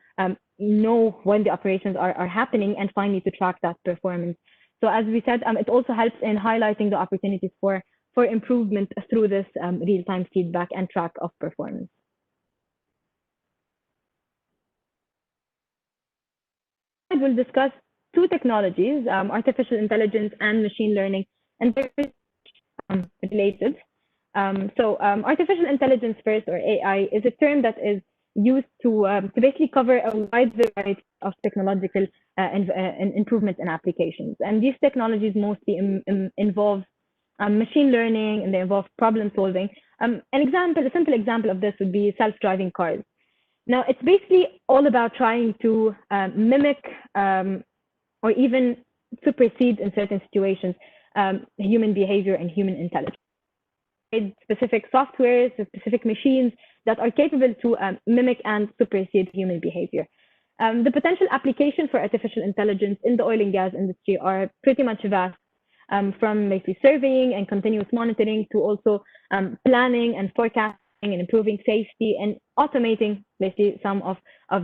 know when the operations are happening and finally to track that performance. So as we said, it also helps in highlighting the opportunities for improvement through this real-time feedback and track of performance. We'll discuss two technologies, artificial intelligence and machine learning, and they're related. So artificial intelligence first, or AI, is a term that is used to basically cover a wide variety of technological improvements and applications. And these technologies mostly involve machine learning, and they involve problem solving. A simple example of this would be self-driving cars. Now, it's basically all about trying to mimic or even supersede in certain situations human behavior and human intelligence. Specific softwares, specific machines that are capable to mimic and supersede human behavior. The potential application for artificial intelligence in the oil and gas industry are pretty much vast, from basically surveying and continuous monitoring to also planning and forecasting and improving safety and automating basically some of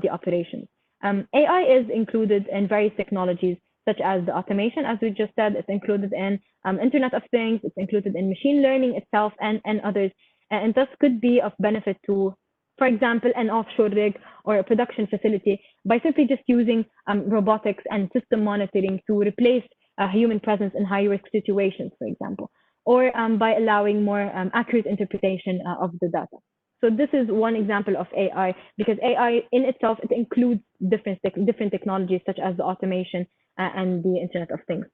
the operations. AI is included in various technologies such as the automation, as we just said. It's included in Internet of Things, it's included in machine learning itself and others, and thus could be of benefit to, for example, an offshore rig or a production facility by simply just using robotics and system monitoring to replace human presence in high-risk situations, for example, or by allowing more accurate interpretation of the data. So this is one example of AI, because AI in itself, it includes different technologies such as the automation and the Internet of Things.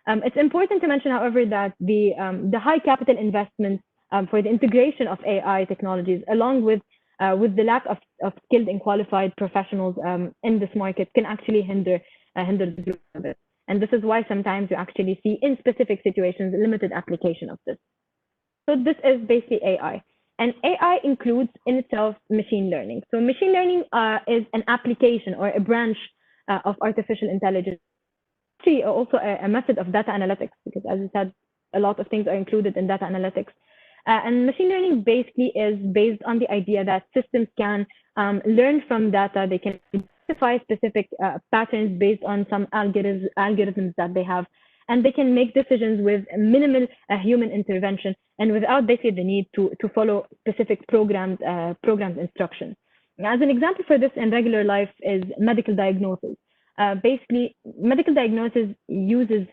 It's important to mention, however, that the high capital investments for the integration of AI technologies, along with the lack of skilled and qualified professionals in this market, can actually hinder the growth of it. And this is why sometimes you actually see in specific situations limited application of this. So this is basically AI. And AI includes in itself machine learning. So machine learning is an application or a branch of artificial intelligence. Actually, also a method of data analytics, because as I said, a lot of things are included in data analytics. And machine learning basically is based on the idea that systems can learn from data. They can identify specific patterns based on some algorithms that they have, and they can make decisions with minimal human intervention and without basically the need to follow specific programmed instructions. As an example for this in regular life is medical diagnosis. Basically, medical diagnosis uses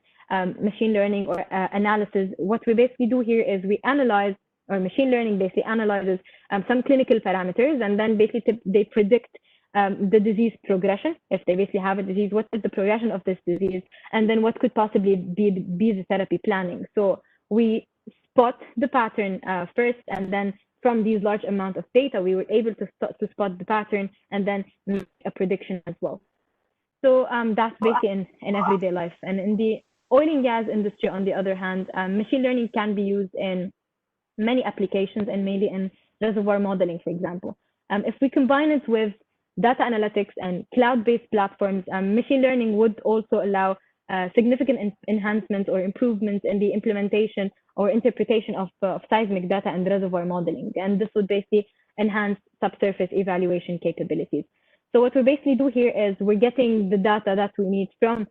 machine learning or analysis. What we basically do here is we analyze, or machine learning basically analyzes some clinical parameters, and then basically they predict the disease progression. If they basically have a disease, what is the progression of this disease, and then what could possibly be the therapy planning. So we spot the pattern first, and then from these large amounts of data, we were able to spot the pattern and then make a prediction as well. So that's basically in everyday life. And in the oil and gas industry, on the other hand, machine learning can be used in many applications, and mainly in reservoir modeling, for example. If we combine it with data analytics and cloud-based platforms, machine learning would also allow significant enhancements or improvements in the implementation or interpretation of seismic data and reservoir modeling. And this would basically enhance subsurface evaluation capabilities. So what we basically do here is we're getting the data that we need from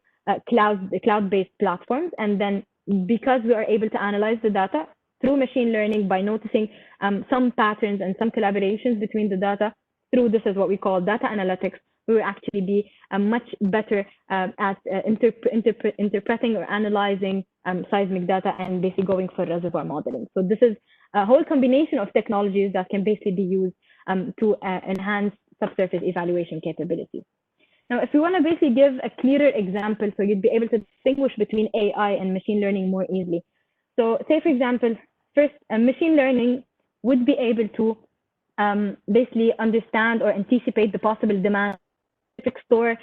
cloud-based platforms, and then because we are able to analyze the data through machine learning by noticing some patterns and some collaborations between the data, through this is what we call data analytics, we will actually be much better at interpreting or analyzing seismic data and basically going for reservoir modeling. So this is a whole combination of technologies that can basically be used to enhance subsurface evaluation capabilities. Now, if we want to basically give a clearer example, so you'd be able to distinguish between AI and machine learning more easily. So say, for example, first, machine learning would be able to basically understand or anticipate the possible demand of a specific store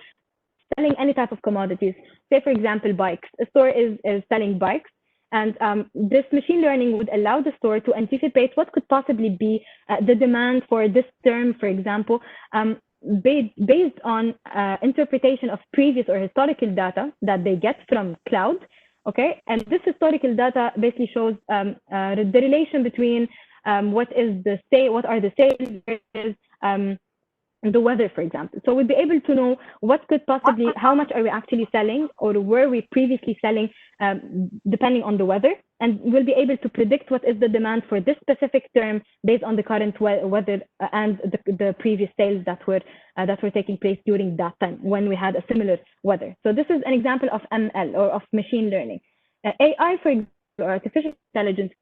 selling any type of commodities. Say, for example, bikes. A store is selling bikes, and this machine learning would allow the store to anticipate what could possibly be the demand for this term, for example, based on interpretation of previous or historical data that they get from cloud. Okay, and this historical data basically shows the relation between what are the sales versus the weather, for example. So we'll be able to know what could possibly, how much are we actually selling, or were we previously selling, depending on the weather, and we'll be able to predict what is the demand for this specific term based on the current weather and the previous sales that were taking place during that time when we had a similar weather. So this is an example of ML, or of machine learning. AI, for example, or artificial intelligence,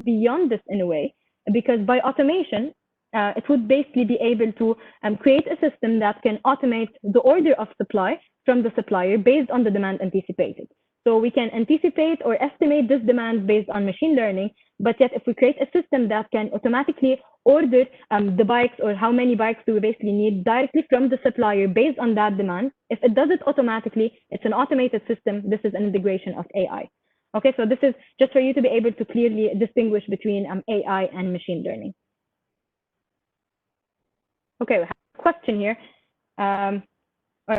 beyond this in a way, because by automation, it would basically be able to create a system that can automate the order of supply from the supplier based on the demand anticipated. So we can anticipate or estimate this demand based on machine learning, but yet if we create a system that can automatically order the bikes, or how many bikes do we basically need directly from the supplier based on that demand, if it does it automatically, it's an automated system. This is an integration of AI. Okay, so this is just for you to be able to clearly distinguish between AI and machine learning. Okay, we have a question here.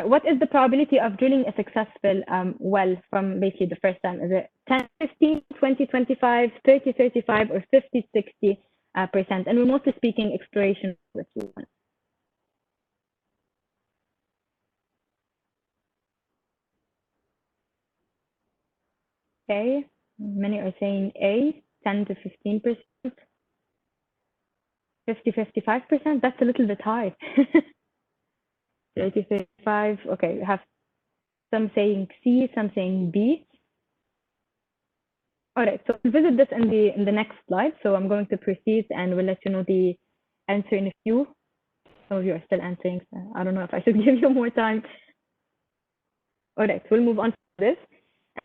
What is the probability of drilling a successful well from basically the first time? Is it 10, 15, 20, 25, 30, 35, or 50, 60%? And we're mostly speaking exploration. Okay, many are saying A, 10 to 15%. 50, 55%, that's a little bit high. 30, 35, okay, we have some saying C, some saying B. All right, so we'll visit this in the next slide. So I'm going to proceed and we'll let you know the answer in a few. Some of you are still answering, so I don't know if I should give you more time. All right, we'll move on to this.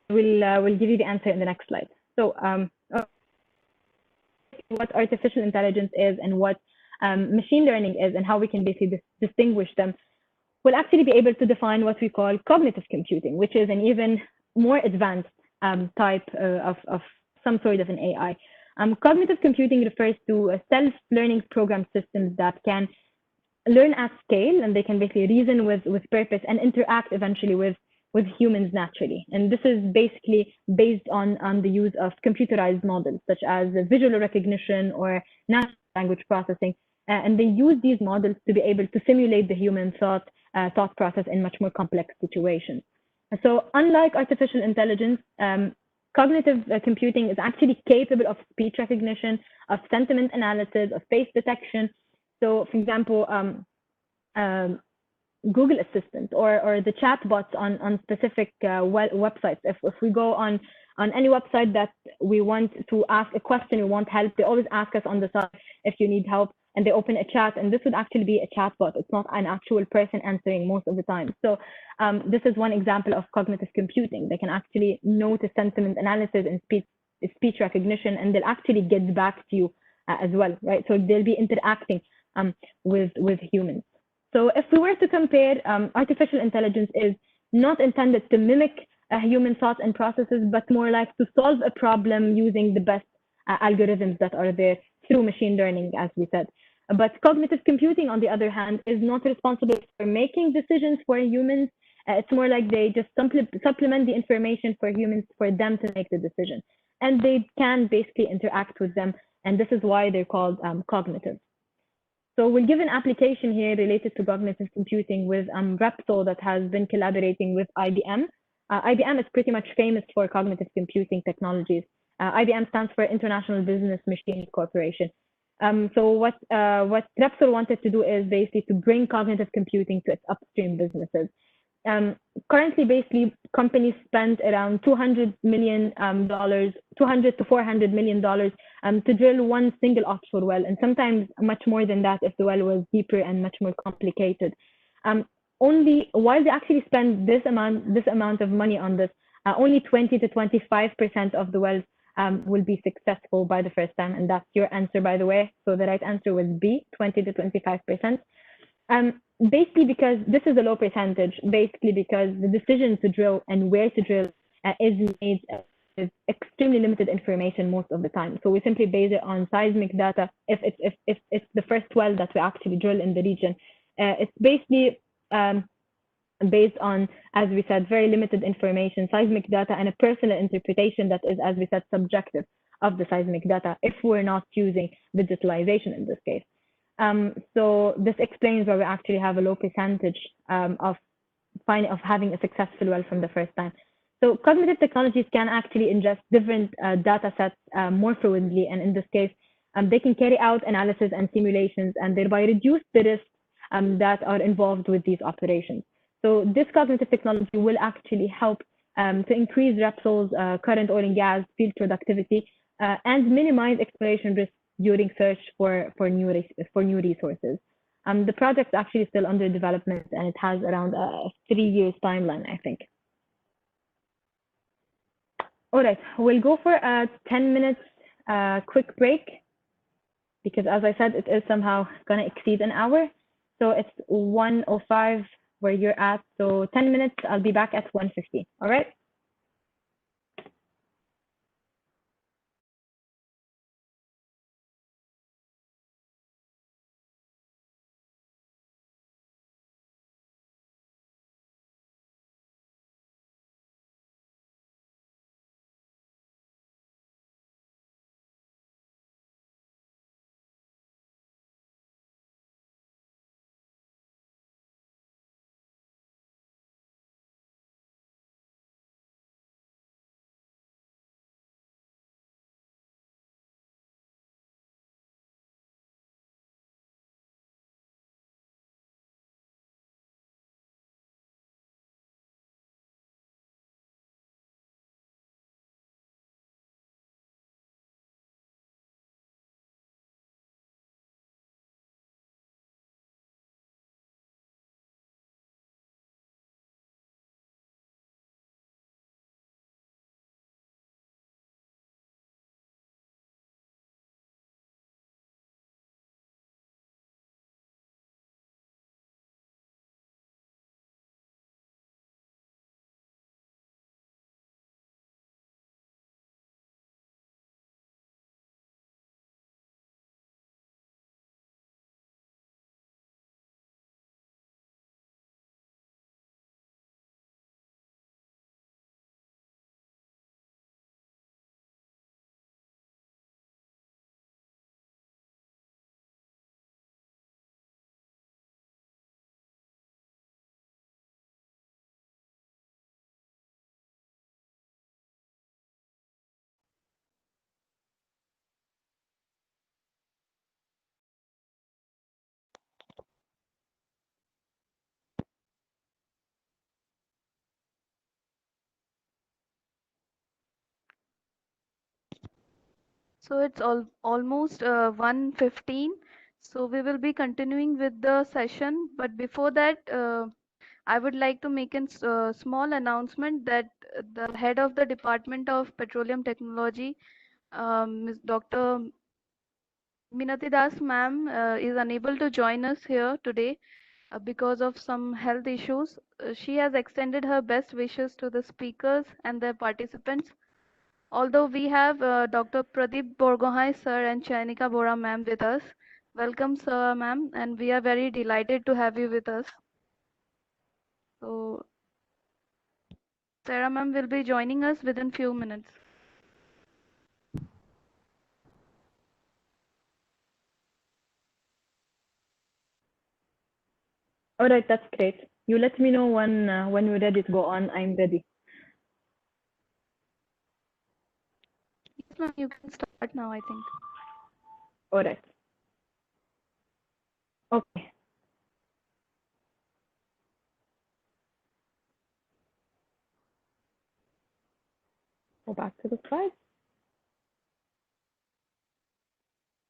We'll give you the answer in the next slide. So what artificial intelligence is and what machine learning is and how we can basically distinguish them, we'll actually be able to define what we call cognitive computing, which is an even more advanced type of some sort of an AI. Cognitive computing refers to self-learning program systems that can learn at scale, and they can basically reason with purpose and interact eventually with humans naturally. And this is basically based on the use of computerized models, such as visual recognition or natural language processing. And they use these models to be able to simulate the human thought process in much more complex situations. So unlike artificial intelligence, cognitive computing is actually capable of speech recognition, of sentiment analysis, of face detection. So for example, Google Assistant or the chatbots on specific websites. If we go on any website that we want to ask a question, we want help, they always ask us on the side if you need help, and they open a chat, and this would actually be a chatbot. It's not an actual person answering most of the time. So this is one example of cognitive computing. They can actually notice sentiment analysis and speech recognition, and they'll actually get back to you as well, right? So they'll be interacting with humans. So if we were to compare, artificial intelligence is not intended to mimic human thoughts and processes, but more like to solve a problem using the best algorithms that are there through machine learning, as we said. But cognitive computing, on the other hand, is not responsible for making decisions for humans. It's more like they just supplement the information for humans for them to make the decision. and they can basically interact with them, and this is why they're called cognitive. So we'll give an application here related to cognitive computing with Repsol that has been collaborating with IBM. IBM is pretty much famous for cognitive computing technologies. IBM stands for International Business Machines Corporation. So what Repsol wanted to do is basically to bring cognitive computing to its upstream businesses. Currently, basically, companies spend around $200 million, $200 to $400 million to drill one single offshore well, and sometimes much more than that if the well was deeper and much more complicated. Only while they actually spend this amount of money on this, only 20 to 25% of the wells will be successful by the first time, and that's your answer, by the way. So the right answer was B, 20 to 25%. Basically because this is a low percentage, basically because the decision to drill and where to drill is made with extremely limited information most of the time. So we simply base it on seismic data. If it's the first well that we actually drill in the region, it's basically based on, as we said, very limited information, seismic data, and a personal interpretation that is, as we said, subjective of the seismic data if we're not using digitalization in this case. So this explains why we actually have a low percentage of having a successful well from the first time. So cognitive technologies can actually ingest different data sets more fluidly, and in this case, they can carry out analysis and simulations and thereby reduce the risks that are involved with these operations. So this cognitive technology will actually help to increase Repsol's current oil and gas field productivity and minimize exploration risks during search for new resources. The project is actually still under development, and it has around a 3 years timeline, I think. All right, we'll go for a 10 minutes quick break because, as I said, it is somehow going to exceed an hour. So it's 1:05 where you're at. So 10 minutes, I'll be back at 1:50. All right. So it's almost 1:15. So we will be continuing with the session. But before that, I would like to make a small announcement that the head of the Department of Petroleum Technology, Ms. Dr. Minati Das ma'am, is unable to join us here today because of some health issues. She has extended her best wishes to the speakers and their participants. Although we have Dr. Pradeep Borgohai sir and Chainika Bora ma'am with us. Welcome sir, ma'am, and we are very delighted to have you with us. So Sarah ma'am will be joining us within few minutes. All right, that's great. You let me know when we're ready to go on. I'm ready. Yes, ma'am, you can start now, I think. All right. Okay. Go back to the slide.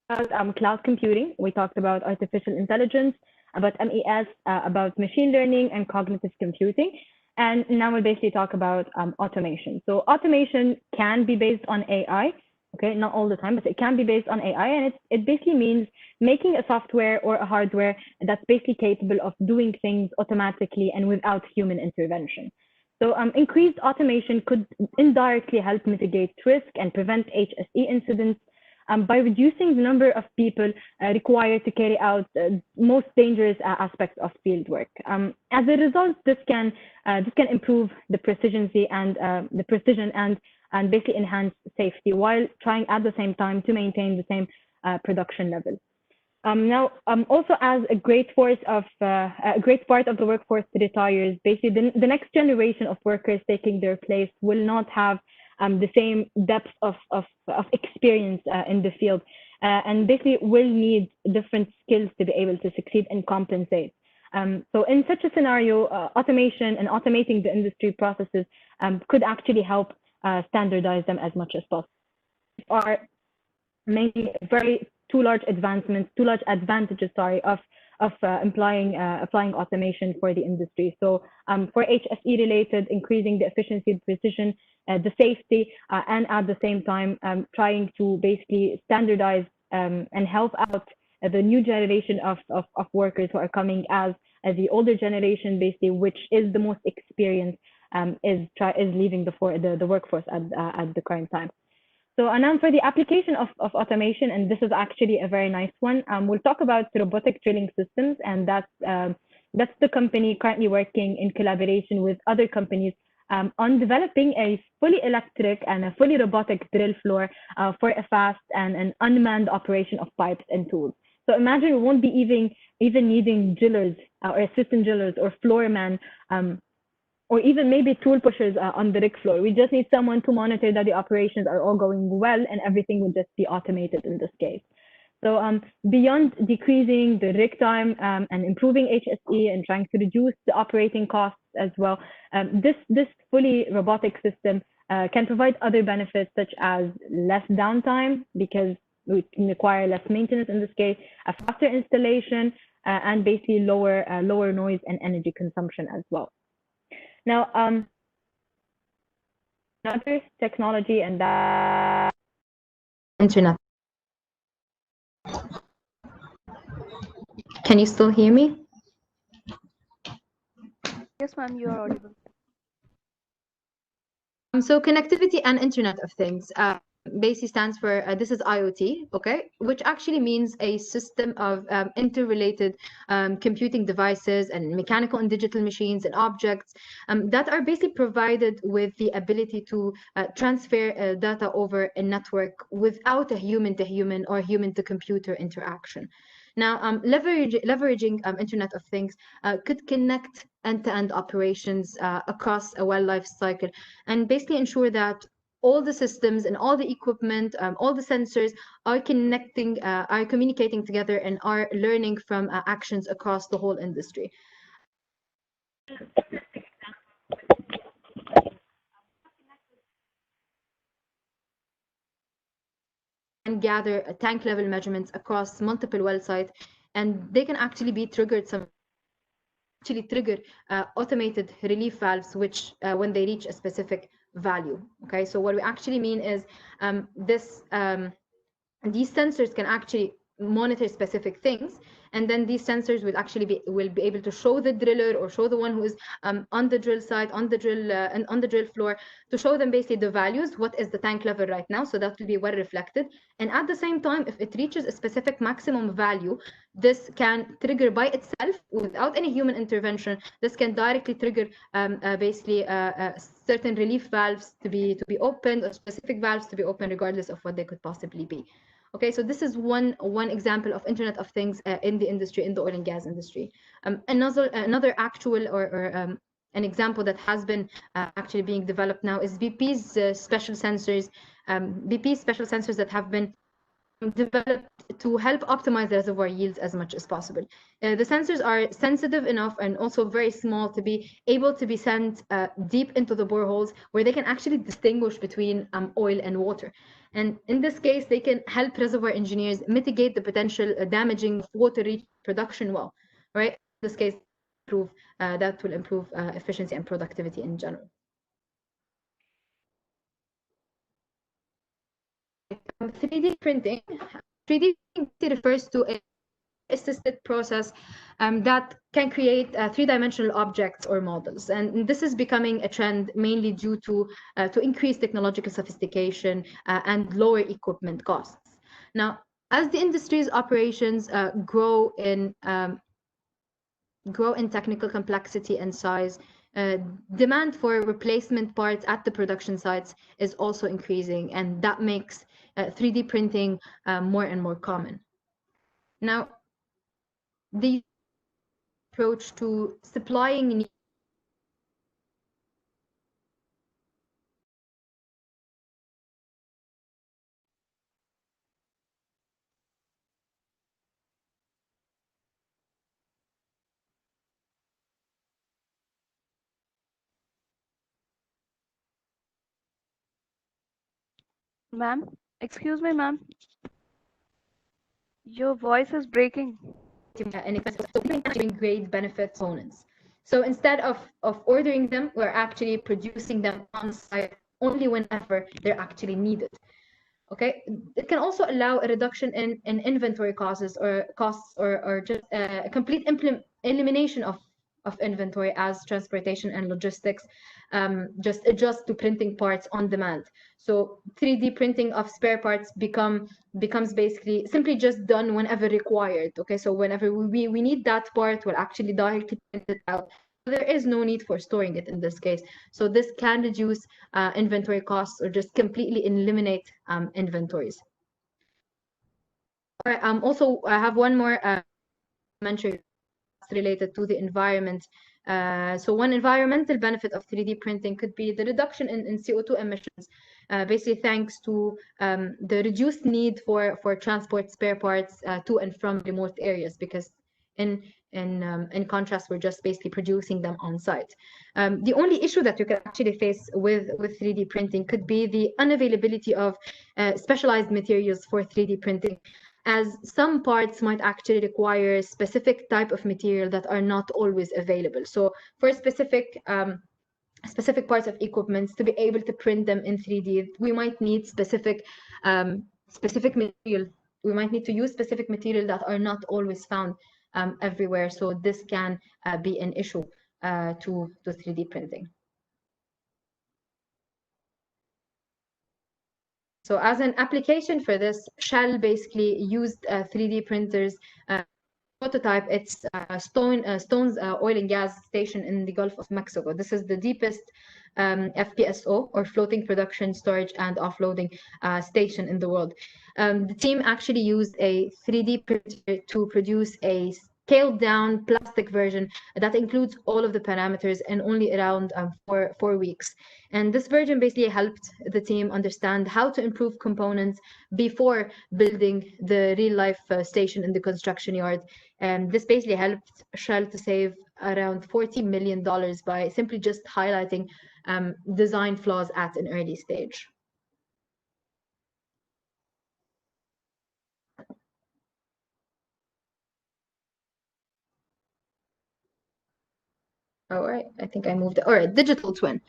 About cloud computing, we talked about artificial intelligence, about MES, about machine learning and cognitive computing. And now we'll basically talk about automation. So automation can be based on AI, okay, not all the time, but it can be based on AI. And it basically means making a software or a hardware that's basically capable of doing things automatically and without human intervention. So increased automation could indirectly help mitigate risk and prevent HSE incidents by reducing the number of people required to carry out most dangerous aspects of field work. As a result, this can improve the precision and basically enhance safety while trying at the same time to maintain the same production level. Now, also as a great part of the workforce retires, basically the next generation of workers taking their place will not have the same depth of experience in the field, and basically will need different skills to be able to succeed and compensate. So in such a scenario, automation and automating the industry processes could actually help standardize them as much as possible. Are mainly very two large advantages, sorry, of applying automation for the industry. So for HSE related, increasing the efficiency, the precision, the safety, and at the same time trying to basically standardize and help out the new generation of workers who are coming as the older generation, basically, which is the most experienced, is leaving the workforce at the current time. So, and now for the application of automation, and this is actually a very nice one. We'll talk about robotic drilling systems, and that's the company currently working in collaboration with other companies on developing a fully electric and a fully robotic drill floor for a fast and an unmanned operation of pipes and tools. So imagine we won't be even needing drillers or assistant drillers or floormen or even maybe tool pushers on the rig floor. We just need someone to monitor that the operations are all going well and everything will just be automated in this case. So beyond decreasing the rig time and improving HSE and trying to reduce the operating costs as well, this fully robotic system can provide other benefits such as less downtime because we can require less maintenance in this case, a faster installation, and basically lower noise and energy consumption as well. Now, another technology and that internet. Can you still hear me? Yes, ma'am, you are audible. So connectivity and Internet of Things basically stands for, this is IoT, okay, which actually means a system of interrelated computing devices and mechanical and digital machines and objects that are basically provided with the ability to transfer data over a network without a human-to-human or human-to-computer interaction. Now, leveraging Internet of Things could connect end-to-end operations across a well life cycle and basically ensure that all the systems and all the equipment, all the sensors are communicating together and are learning from actions across the whole industry. And gather tank level measurements across multiple well sites, and they can actually be triggered trigger automated relief valves, which when they reach a specific value. Okay, so what we actually mean is these sensors can actually monitor specific things, and then these sensors will be able to show the driller or show the one who is on the drill site, on the drill floor, to show them basically the values, what is the tank level right now, so that will be well reflected. And at the same time, if it reaches a specific maximum value, this can trigger by itself without any human intervention. This can directly trigger certain relief valves to be opened, or specific valves to be opened, regardless of what they could possibly be. Okay, so this is one example of Internet of Things in the industry, in the oil and gas industry. Another actual or an example that has been actually being developed now is BP's special sensors. BP's special sensors that have been developed to help optimize the reservoir yields as much as possible. The sensors are sensitive enough and also very small to be able to be sent deep into the boreholes, where they can actually distinguish between oil and water. And in this case, they can help reservoir engineers mitigate the potential damaging of water reach production well, right? In this case, that will improve efficiency and productivity in general. 3D printing. 3D printing refers to a assisted process that can create three-dimensional objects or models, and this is becoming a trend mainly due to increased technological sophistication and lower equipment costs. Now, as the industry's operations grow in technical complexity and size, demand for replacement parts at the production sites is also increasing, and that makes 3D printing more and more common. Now, the approach to supplying Ma'am, excuse me, ma'am. Your voice is breaking. great benefit components. So instead of ordering them, we're actually producing them on site only whenever they're actually needed. Okay, it can also allow a reduction in inventory costs or just a complete elimination of inventory as transportation and logistics just adjust to printing parts on demand. So 3D printing of spare parts becomes basically simply just done whenever required. Okay, so whenever we need that part, we'll actually directly print it out. There is no need for storing it in this case. So this can reduce inventory costs or just completely eliminate inventories. All right, also, I have one more mention related to the environment. So one environmental benefit of 3D printing could be the reduction in CO2 emissions, basically thanks to the reduced need for transport spare parts to and from remote areas, because in contrast, we're just basically producing them on site. The only issue that you can actually face with 3D printing could be the unavailability of specialized materials for 3D printing, as some parts might actually require a specific type of material that are not always available. So for specific parts of equipment, to be able to print them in 3D, we might need specific material. We might need to use specific material that are not always found everywhere. So this can be an issue to 3D printing. So as an application for this, Shell basically used 3D printers prototype its Stone's oil and gas station in the Gulf of Mexico. This is the deepest FPSO, or floating production, storage, and offloading station in the world. The team actually used a 3D printer to produce a scaled down plastic version that includes all of the parameters in only around 4 weeks. And this version basically helped the team understand how to improve components before building the real life station in the construction yard. And this basically helped Shell to save around $40 million by simply just highlighting design flaws at an early stage. All right, I think I moved it. All right, digital twin.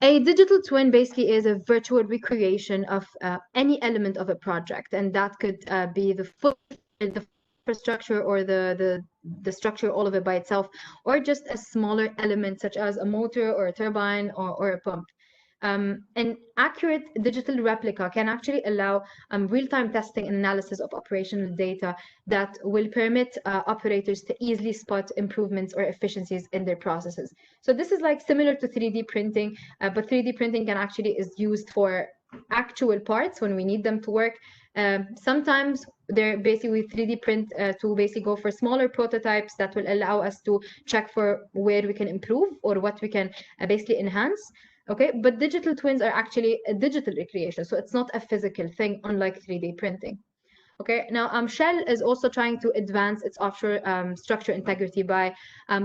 A digital twin basically is a virtual recreation of any element of a project, and that could be the infrastructure or the structure, all of it by itself, or just a smaller element such as a motor or a turbine or a pump. An accurate digital replica can actually allow real-time testing and analysis of operational data that will permit operators to easily spot improvements or efficiencies in their processes. So this is like similar to 3D printing, but 3D printing is used for actual parts when we need them to work. Sometimes they're basically 3D print to basically go for smaller prototypes that will allow us to check for where we can improve or what we can basically enhance. Okay, but digital twins are actually a digital recreation, so it's not a physical thing, unlike 3D printing. Okay, now Shell is also trying to advance its offshore structure integrity by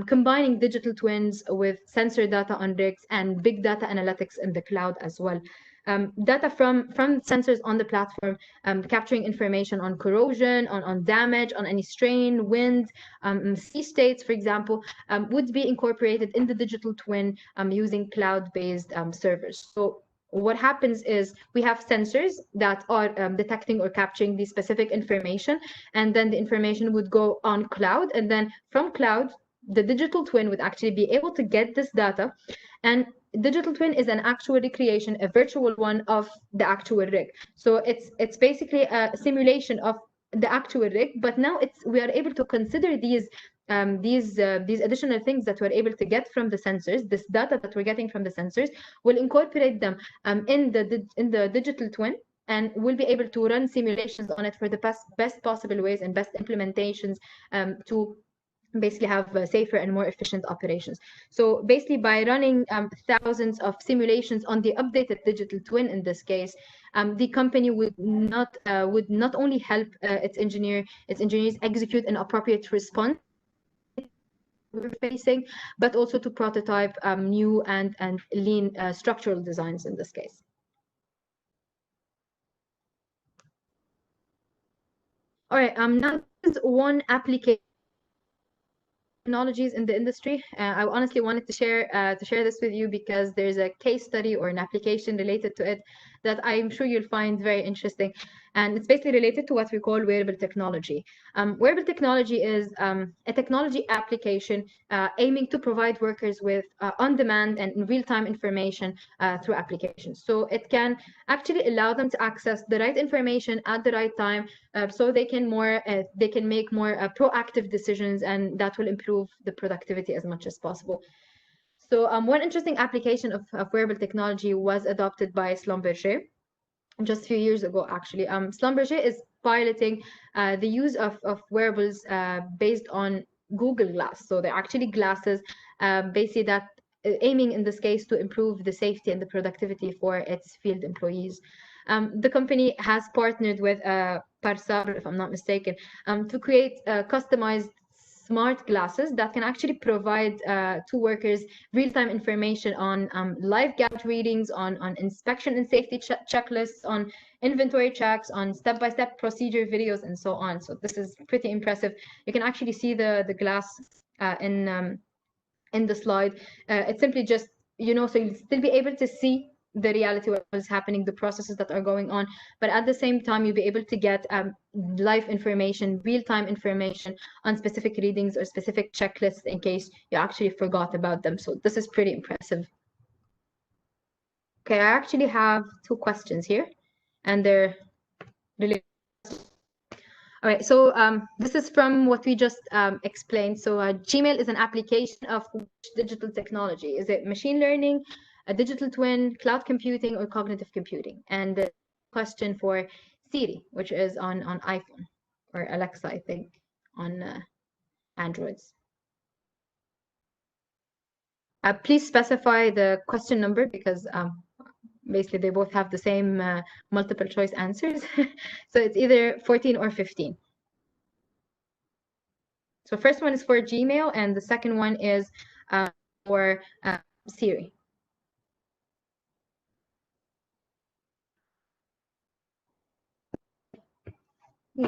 combining digital twins with sensor data on rigs and big data analytics in the cloud as well. Data from sensors on the platform, capturing information on corrosion, on damage, on any strain, wind, sea states, for example, would be incorporated in the digital twin using cloud-based servers. So what happens is we have sensors that are detecting or capturing the specific information, and then the information would go on cloud, and then from cloud, the digital twin would actually be able to get this data. And digital twin is an actual recreation, a virtual one of the actual rig. So it's basically a simulation of the actual rig, but now we are able to consider these additional things that we're able to get from the sensors, this data that we're getting from the sensors, will incorporate them in the digital twin, and we'll be able to run simulations on it for the best possible ways and best implementations to basically have safer and more efficient operations. So basically, by running thousands of simulations on the updated digital twin in this case, the company would not only help its engineers execute an appropriate response we're facing, but also to prototype new and lean structural designs in this case. All right, now this is one application technologies in the industry. I honestly wanted to share this with you because there's a case study or an application related to it that I'm sure you'll find very interesting. And it's basically related to what we call wearable technology. Wearable technology is a technology application aiming to provide workers with on-demand and real-time information through applications. So it can actually allow them to access the right information at the right time, so they can make more proactive decisions, and that will improve the productivity as much as possible. So one interesting application of wearable technology was adopted by Schlumberger just a few years ago, actually. Schlumberger is piloting the use of wearables based on Google Glass. So they're actually glasses, basically that aiming in this case to improve the safety and the productivity for its field employees. The company has partnered with Parsar, if I'm not mistaken, to create customized smart glasses that can actually provide to workers real-time information on live gauge readings, on inspection and safety checklists, on inventory checks, on step-by-step procedure videos, and so on. So this is pretty impressive. You can actually see the glass in the slide. It's simply just, so you'll still be able to see the reality what is happening, the processes that are going on, but at the same time you'll be able to get live information, real-time information on specific readings or specific checklists in case you actually forgot about them. So this is pretty impressive. Okay, I actually have two questions here, and they're related. All right, so this is from what we just explained. So Gmail is an application of which digital technology? Is it machine learning, a digital twin, cloud computing, or cognitive computing? And the question for Siri, which is on iPhone, or Alexa, I think, on Androids. Please specify the question number, because basically they both have the same multiple choice answers. So it's either 14 or 15. So first one is for Gmail, and the second one is for Siri.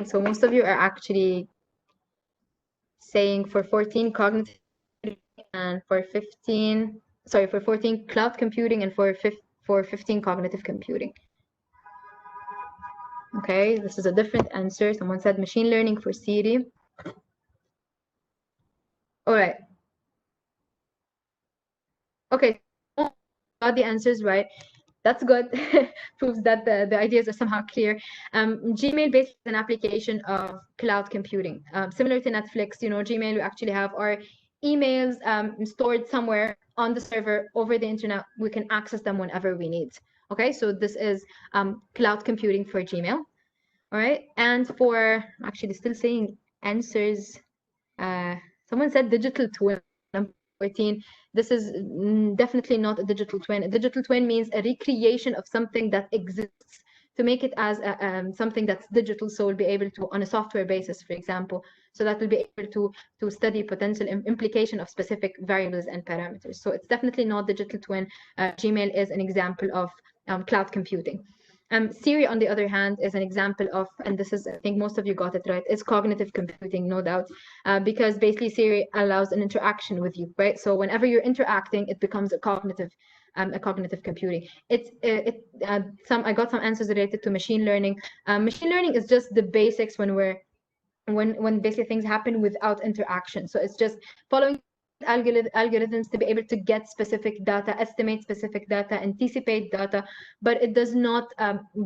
So most of you are actually saying for 14 cognitive and for 15, sorry, for 14 cloud computing and for 15 cognitive computing. Okay, this is a different answer. Someone said machine learning for Siri. All right. Okay, got the answers right. That's good. Proves that the ideas are somehow clear. Gmail basically is an application of cloud computing. Similar to Netflix, Gmail, we actually have our emails stored somewhere on the server over the internet. We can access them whenever we need. Okay, so this is cloud computing for Gmail. All right, and for actually still saying answers. Someone said digital twin. Number 14. This is definitely not a digital twin. A digital twin means a recreation of something that exists to make it as something that's digital, so we'll be able to, on a software basis, for example, so that we'll be able to study potential implication of specific variables and parameters. So it's definitely not digital twin. Gmail is an example of cloud computing. Siri, on the other hand, is an example of, and this is, I think most of you got it right, it's cognitive computing, no doubt, because basically Siri allows an interaction with you, right? So whenever you're interacting, it becomes a cognitive computing. I got some answers related to machine learning. Machine learning is just the basics when basically things happen without interaction. So it's just following algorithms to be able to get specific data, estimate specific data, anticipate data, but it does not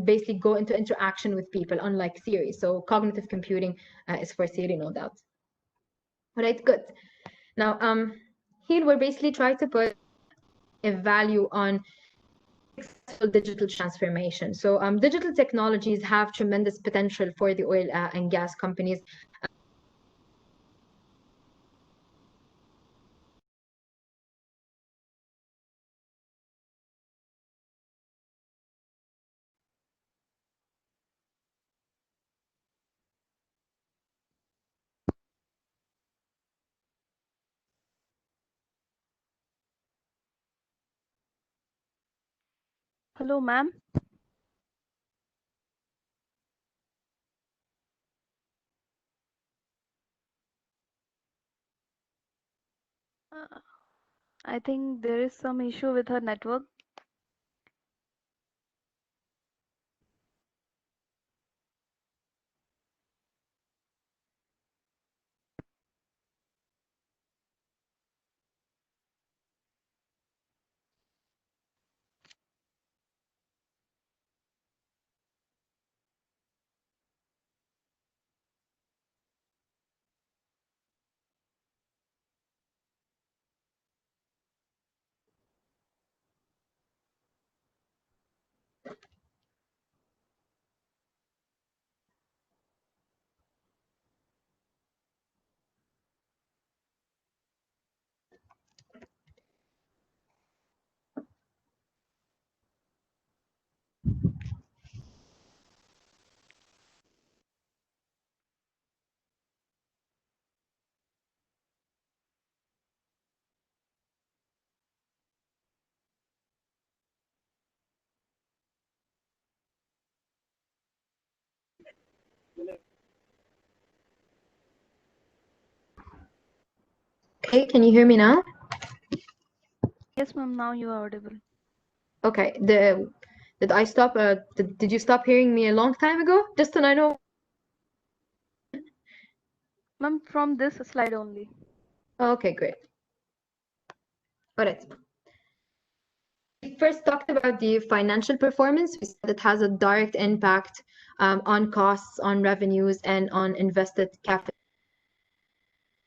basically go into interaction with people, unlike Siri. So cognitive computing is for Siri, no doubt. All right, good. Now, here we're basically trying to put a value on successful digital transformation. So digital technologies have tremendous potential for the oil and gas companies. Hello, ma'am. I think there is some issue with her network. Okay, can you hear me now? Yes, ma'am, now you are audible. Okay, did I stop? Did you stop hearing me a long time ago? Just so I know. Ma'am, from this slide only. Okay, great. All right. We first talked about the financial performance. We said it has a direct impact on costs, on revenues, and on invested capital.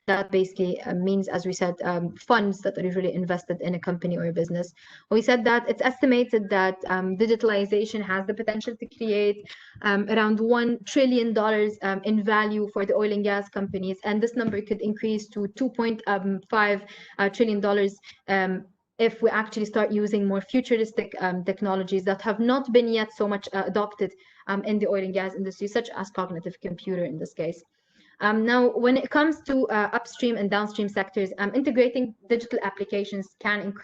That basically means, as we said, funds that are usually invested in a company or a business. We said that it's estimated that digitalization has the potential to create around $1 trillion in value for the oil and gas companies, and this number could increase to $2.5 trillion if we actually start using more futuristic technologies that have not been yet so much adopted in the oil and gas industry, such as cognitive computer in this case. Now, when it comes to upstream and downstream sectors, integrating digital applications can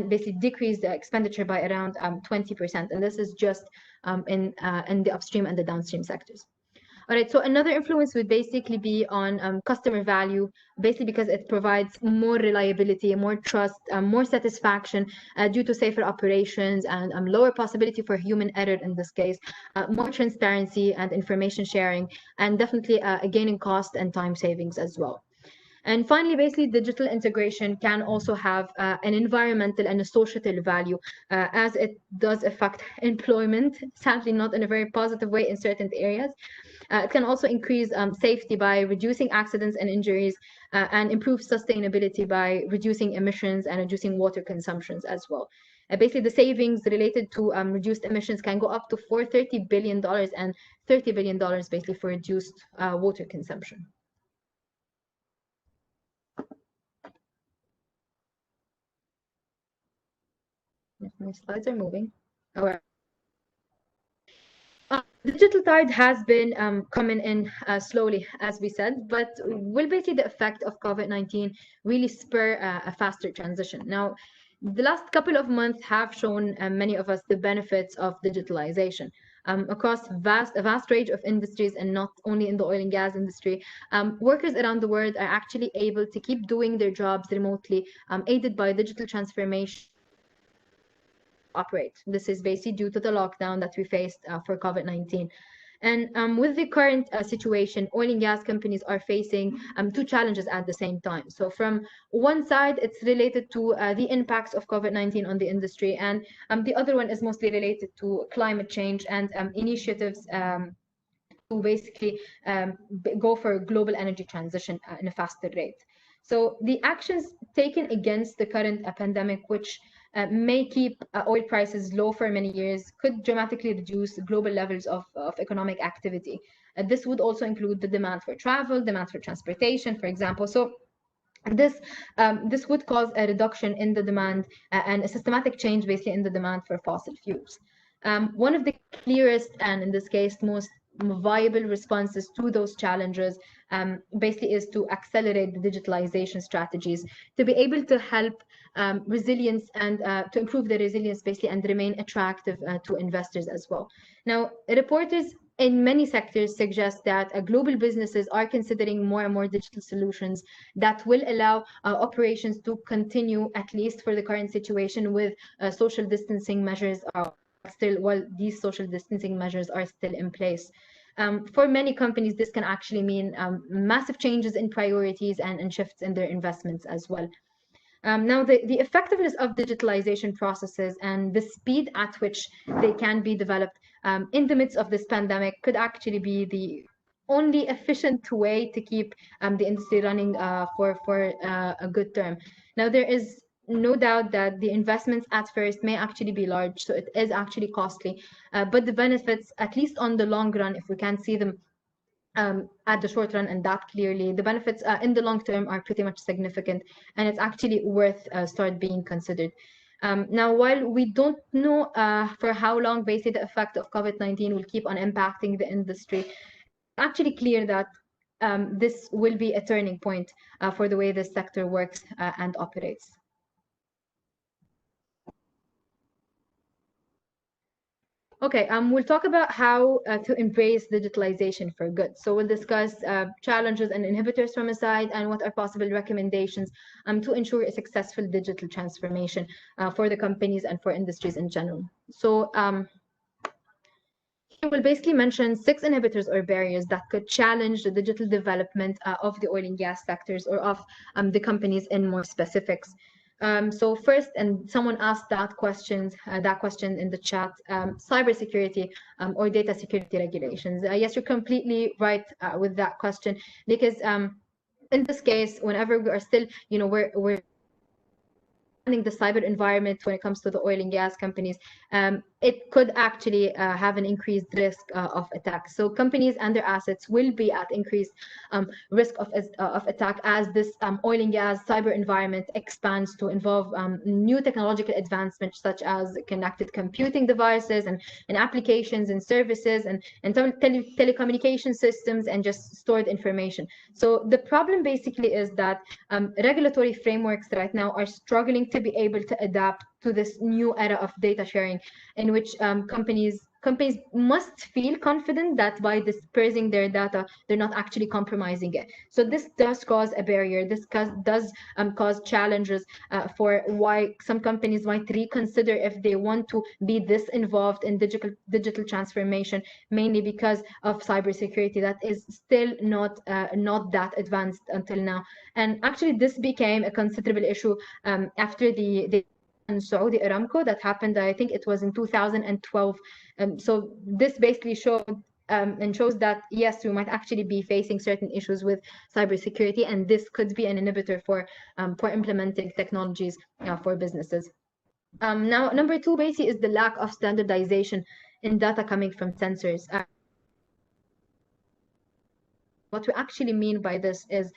basically decrease the expenditure by around 20%, and this is just in the upstream and the downstream sectors. All right, so another influence would basically be on customer value, basically because it provides more reliability, more trust, more satisfaction due to safer operations and lower possibility for human error in this case, more transparency and information sharing, and definitely a gain in cost and time savings as well. And finally, basically, digital integration can also have an environmental and a societal value, as it does affect employment, sadly not in a very positive way in certain areas. It can also increase safety by reducing accidents and injuries, and improve sustainability by reducing emissions and reducing water consumptions as well. Basically, the savings related to reduced emissions can go up to $430 billion and $30 billion basically for reduced water consumption. My slides are moving. All right. Digital tide has been coming in slowly, as we said, but will basically the effect of COVID-19 really spur a faster transition? Now, the last couple of months have shown many of us the benefits of digitalization across a vast range of industries, and not only in the oil and gas industry. Workers around the world are actually able to keep doing their jobs remotely, aided by digital transformation. Operate. This is basically due to the lockdown that we faced for COVID-19. And with the current situation, oil and gas companies are facing two challenges at the same time. So from one side, it's related to the impacts of COVID-19 on the industry, and the other one is mostly related to climate change and initiatives to basically go for global energy transition in a faster rate. So the actions taken against the current pandemic, which may keep oil prices low for many years, could dramatically reduce global levels of economic activity. This would also include the demand for travel, demand for transportation, for example. So this would cause a reduction in the demand and a systematic change basically in the demand for fossil fuels. One of the clearest and in this case most viable responses to those challenges basically is to accelerate the digitalization strategies to be able to help resilience and to improve the resilience basically and remain attractive to investors as well. Now, reporters in many sectors suggest that global businesses are considering more and more digital solutions that will allow operations to continue, at least for the current situation, with social distancing measures while these social distancing measures are still in place. For many companies, this can actually mean massive changes in priorities and shifts in their investments as well. Now, the effectiveness of digitalization processes and the speed at which they can be developed in the midst of this pandemic could actually be the only efficient way to keep the industry running for a good term. Now, there is no doubt that the investments at first may actually be large, so it is actually costly, but the benefits, at least on the long run, if we can see them at the short run and that clearly, the benefits in the long term are pretty much significant, and it's actually worth start being considered. Now, while we don't know for how long basically the effect of COVID-19 will keep on impacting the industry, it's actually clear that this will be a turning point for the way this sector works and operates. Okay, we'll talk about how to embrace digitalization for good. So we'll discuss challenges and inhibitors from a side, and what are possible recommendations to ensure a successful digital transformation for the companies and for industries in general. So we'll basically mention 6 inhibitors or barriers that could challenge the digital development of the oil and gas sectors, or of the companies in more specifics. So first, and someone asked that question in the chat, cybersecurity or data security regulations. Yes, you're completely right with that question, because in this case, whenever we are still, we're the cyber environment when it comes to the oil and gas companies, it could actually have an increased risk of attack. So companies and their assets will be at increased risk of attack as this oil and gas cyber environment expands to involve new technological advancements such as connected computing devices and applications and services and telecommunication systems and just stored information. So the problem basically is that regulatory frameworks right now are struggling to be able to adapt to this new era of data sharing, in which companies companies must feel confident that by dispersing their data, they're not actually compromising it. So this does cause a barrier. This does cause challenges for why some companies might reconsider if they want to be this involved in digital transformation, mainly because of cybersecurity that is still not that advanced until now. And actually, this became a considerable issue after the in Saudi Aramco that happened, I think it was in 2012. So this basically showed and shows that yes, we might actually be facing certain issues with cybersecurity, and this could be an inhibitor for implementing technologies for businesses. Now, number two basically is the lack of standardization in data coming from sensors. What we actually mean by this is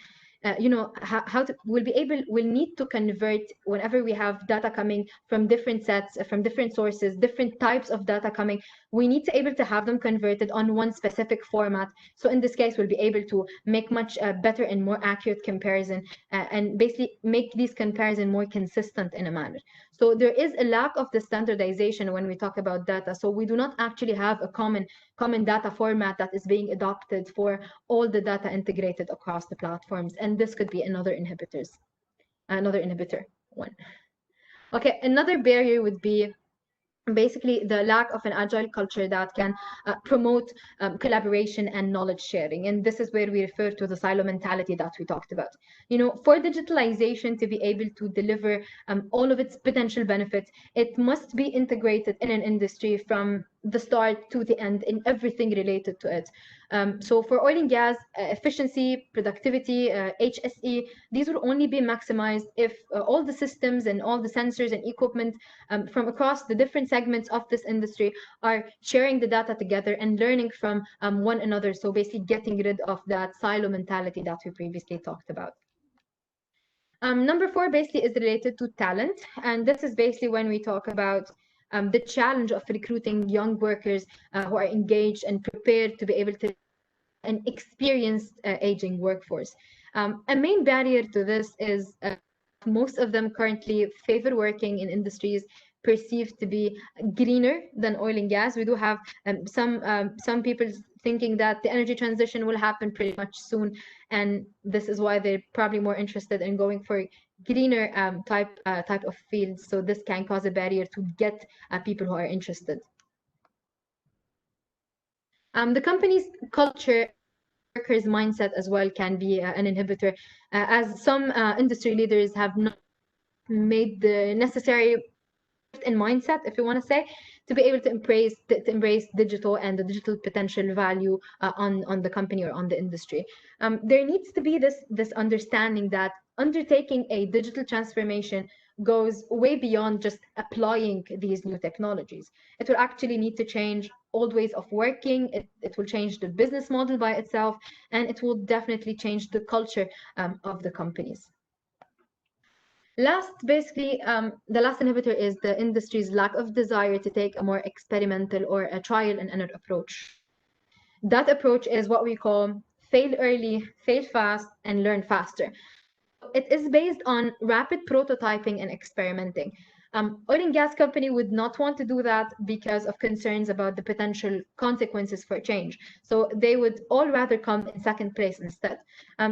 we'll need to convert whenever we have data coming from different sets, from different sources, different types of data coming, we need to able to have them converted on one specific format. So in this case, we'll be able to make much better and more accurate comparison and basically make these comparison more consistent in a manner. So there is a lack of the standardization when we talk about data. So we do not actually have a common data format that is being adopted for all the data integrated across the platforms. And this could be another inhibitor one. Okay, another barrier would be basically the lack of an agile culture that can promote collaboration and knowledge sharing. And this is where we refer to the silo mentality that we talked about. For digitalization to be able to deliver all of its potential benefits, it must be integrated in an industry from the start to the end in everything related to it. So for oil and gas, efficiency, productivity, HSE, these will only be maximized if all the systems and all the sensors and equipment from across the different segments of this industry are sharing the data together and learning from one another. So basically getting rid of that silo mentality that we previously talked about. Number four basically is related to talent. And this is basically when we talk about the challenge of recruiting young workers who are engaged and prepared to be able to an experienced aging workforce. A main barrier to this is most of them currently favor working in industries perceived to be greener than oil and gas. We do have some people thinking that the energy transition will happen pretty much soon, and this is why they're probably more interested in going for greener type of fields. So this can cause a barrier to get people who are interested. The company's culture, workers' mindset as well can be an inhibitor, as some industry leaders have not made the necessary shift in mindset, if you want to say, to be able to embrace digital and the digital potential value on the company or on the industry. There needs to be this understanding that undertaking a digital transformation goes way beyond just applying these new technologies. It will actually need to change old ways of working. It will change the business model by itself, and it will definitely change the culture of the companies. Last, basically, the last inhibitor is the industry's lack of desire to take a more experimental or a trial and error approach. That approach is what we call fail early, fail fast, and learn faster. It is based on rapid prototyping and experimenting. Oil and gas company would not want to do that because of concerns about the potential consequences for change. So they would all rather come in second place instead.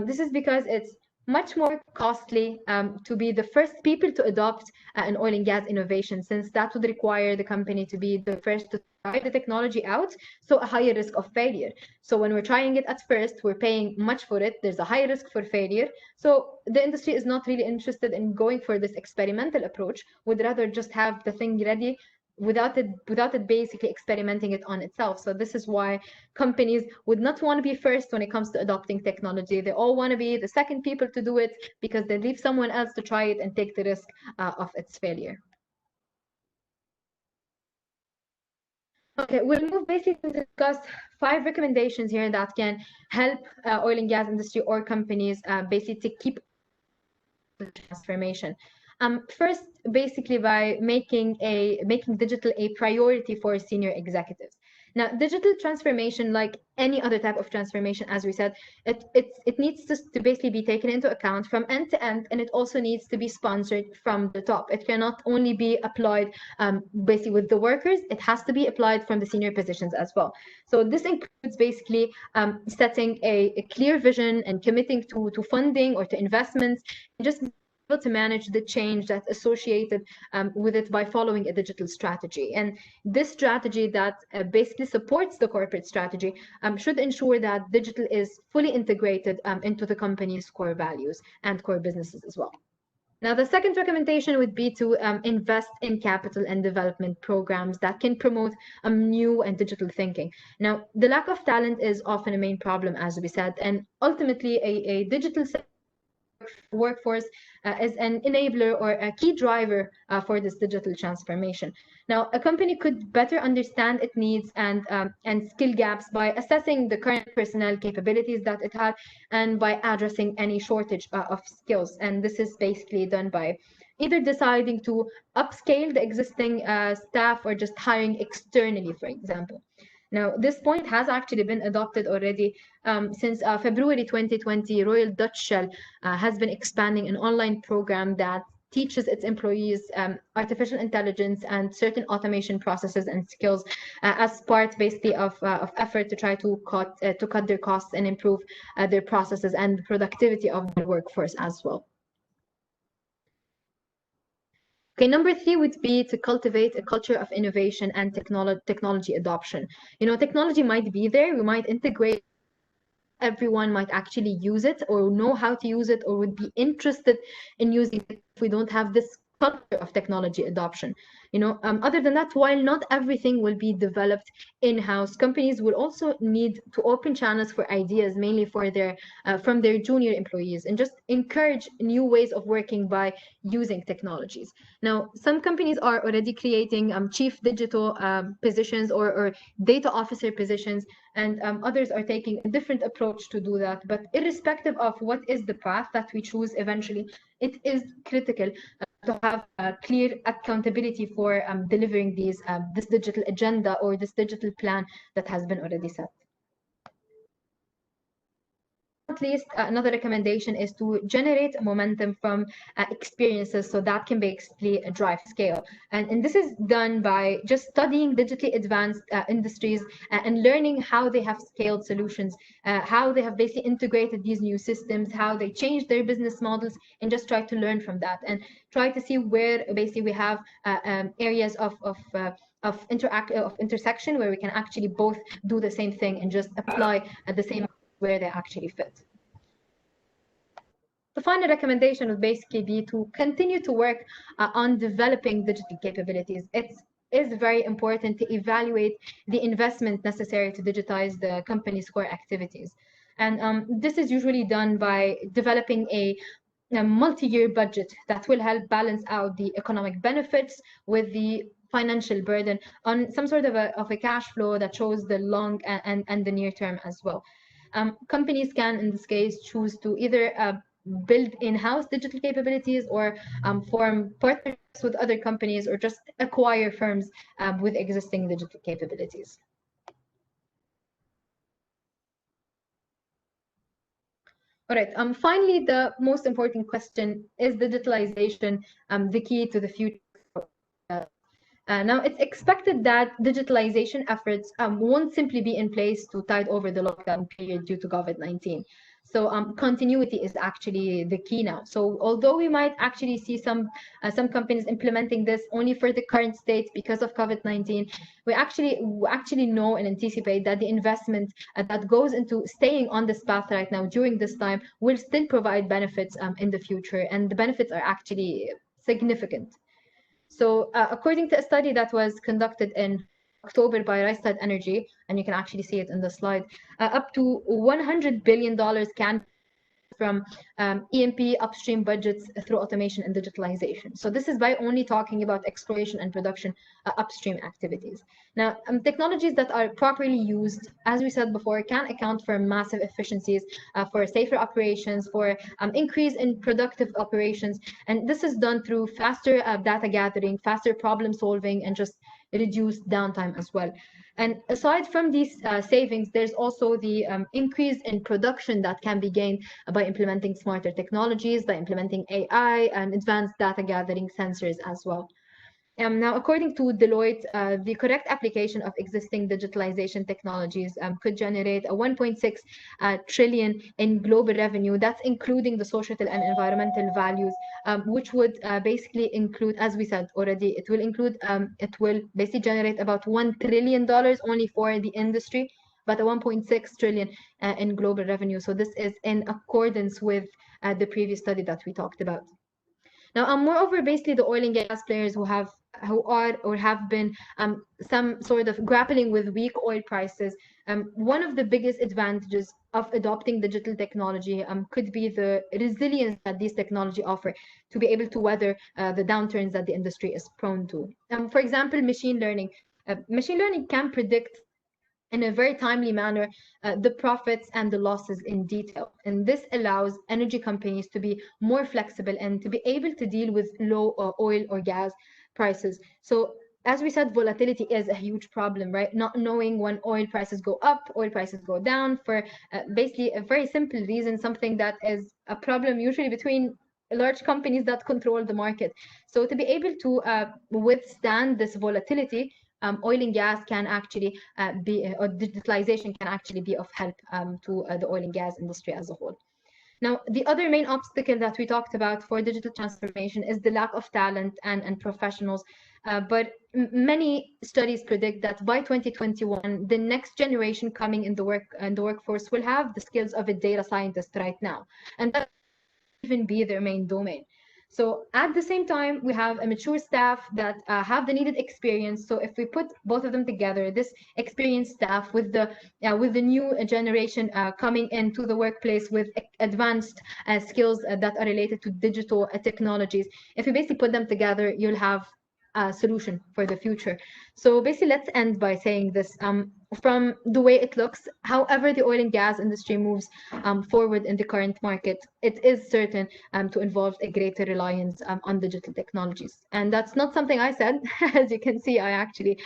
This is because it's much more costly to be the first people to adopt an oil and gas innovation, since that would require the company to be the first to try the technology out, so a higher risk of failure. So when we're trying it at first, we're paying much for it. There's a high risk for failure. So the industry is not really interested in going for this experimental approach, would rather just have the thing ready without it basically experimenting it on itself. So this is why companies would not want to be first when it comes to adopting technology. They all want to be the second people to do it because they leave someone else to try it and take the risk of its failure. Okay, we'll move basically to discuss 5 recommendations here that can help oil and gas industry or companies basically to keep the transformation. First, basically by making digital a priority for senior executives. Now, digital transformation, like any other type of transformation, as we said, it needs to basically be taken into account from end to end, and it also needs to be sponsored from the top. It cannot only be applied basically with the workers, it has to be applied from the senior positions as well. So this includes basically setting a clear vision and committing to funding or to investments, and just able to manage the change that's associated with it by following a digital strategy. And this strategy that basically supports the corporate strategy should ensure that digital is fully integrated into the company's core values and core businesses as well. Now, the second recommendation would be to invest in capital and development programs that can promote new and digital thinking. Now, the lack of talent is often a main problem, as we said, and ultimately a digital workforce is an enabler or a key driver for this digital transformation. Now, a company could better understand its needs and skill gaps by assessing the current personnel capabilities that it has and by addressing any shortage of skills. And this is basically done by either deciding to upscale the existing staff or just hiring externally, for example. Now, this point has actually been adopted already since February 2020. Royal Dutch Shell has been expanding an online program that teaches its employees artificial intelligence and certain automation processes and skills as part basically of effort to try to cut their costs and improve their processes and productivity of the workforce as well. Okay, number 3 would be to cultivate a culture of innovation and technology adoption. Technology might be there, we might integrate, everyone might actually use it or know how to use it or would be interested in using it if we don't have this culture of technology adoption. Other than that, while not everything will be developed in-house, companies will also need to open channels for ideas, mainly for from their junior employees, and just encourage new ways of working by using technologies. Now, some companies are already creating chief digital positions or data officer positions, and others are taking a different approach to do that. But irrespective of what is the path that we choose eventually, it is critical to have clear accountability for delivering this digital agenda or this digital plan that has been already set. At least another recommendation is to generate momentum from experiences so that can basically drive scale. And this is done by just studying digitally advanced industries and learning how they have scaled solutions, how they have basically integrated these new systems, how they changed their business models, and just try to learn from that and try to see where basically we have areas of intersection where we can actually both do the same thing and just apply the same where they actually fit. The final recommendation would basically be to continue to work on developing digital capabilities. It is very important to evaluate the investment necessary to digitize the company's core activities. And this is usually done by developing a multi-year budget that will help balance out the economic benefits with the financial burden on some sort of a cash flow that shows the long and the near term as well. Companies can, in this case, choose to either build in-house digital capabilities or form partnerships with other companies or just acquire firms with existing digital capabilities. All right, finally, the most important question, is digitalization the key to the future? Now, it's expected that digitalization efforts won't simply be in place to tide over the lockdown period due to COVID-19. So continuity is actually the key now. So although we might actually see some companies implementing this only for the current state because of COVID-19, we actually know and anticipate that the investment that goes into staying on this path right now during this time will still provide benefits in the future, and the benefits are actually significant. So according to a study that was conducted in October by Rystad Energy, and you can actually see it in the slide, up to $100 billion can from E&P upstream budgets through automation and digitalization. So this is by only talking about exploration and production upstream activities. Now, technologies that are properly used, as we said before, can account for massive efficiencies, for safer operations, for increase in productive operations. And this is done through faster data gathering, faster problem solving, and just reduced downtime as well. And aside from these savings, there's also the increase in production that can be gained by implementing smarter technologies, by implementing AI and advanced data gathering sensors as well. Now, according to Deloitte, the correct application of existing digitalization technologies could generate a 1.6 trillion in global revenue. That's including the social and environmental values, which would basically include, as we said already, it will basically generate about $1 trillion only for the industry, but a 1.6 trillion in global revenue. So this is in accordance with the previous study that we talked about. Now, moreover, basically the oil and gas players who are or have been some sort of grappling with weak oil prices. One of the biggest advantages of adopting digital technology could be the resilience that these technology offer to be able to weather the downturns that the industry is prone to. For example, machine learning. Machine learning can predict in a very timely manner the profits and the losses in detail. And this allows energy companies to be more flexible and to be able to deal with low oil or gas prices. So as we said, volatility is a huge problem, right? Not knowing when oil prices go up, oil prices go down for basically a very simple reason, something that is a problem usually between large companies that control the market. So to be able to withstand this volatility, oil and gas can actually or digitalization can actually be of help to the oil and gas industry as a whole. Now, the other main obstacle that we talked about for digital transformation is the lack of talent and professionals. But many studies predict that by 2021, the next generation coming in the workforce will have the skills of a data scientist right now, and that will even be their main domain. So at the same time, we have a mature staff that have the needed experience. So if we put both of them together, this experienced staff with the new generation coming into the workplace with advanced skills that are related to digital technologies, if we basically put them together, you'll have a solution for the future. So basically, let's end by saying this. From the way it looks, however the oil and gas industry moves forward in the current market, it is certain to involve a greater reliance on digital technologies. And that's not something I said. As you can see, I actually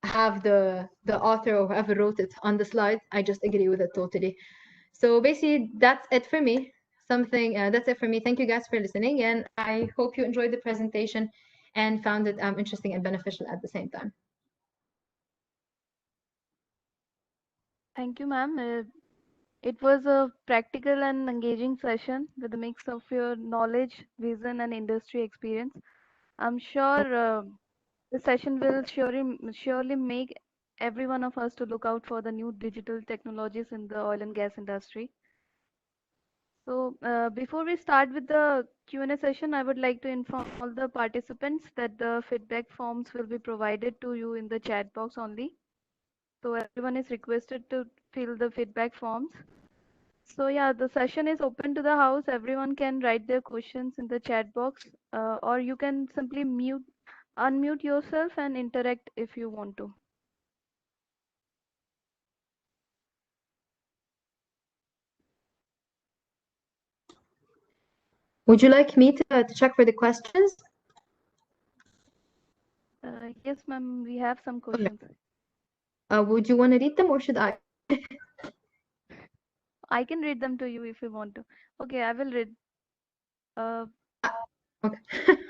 have the author or whoever wrote it on the slide. I just agree with it totally. So basically, that's it for me. That's it for me. Thank you guys for listening, and I hope you enjoyed the presentation and found it interesting and beneficial at the same time. Thank you, ma'am. It was a practical and engaging session with a mix of your knowledge, vision, and industry experience. I'm sure the session will surely make every one of us to look out for the new digital technologies in the oil and gas industry. So before we start with the Q&A session, I would like to inform all the participants that the feedback forms will be provided to you in the chat box only. So everyone is requested to fill the feedback forms. So yeah, the session is open to the house. Everyone can write their questions in the chat box, or you can simply unmute yourself and interact if you want to. Would you like me to check for the questions? Yes, ma'am, we have some questions. Would you want to read them or should I? I can read them to you if you want to. Okay, I will read. Okay,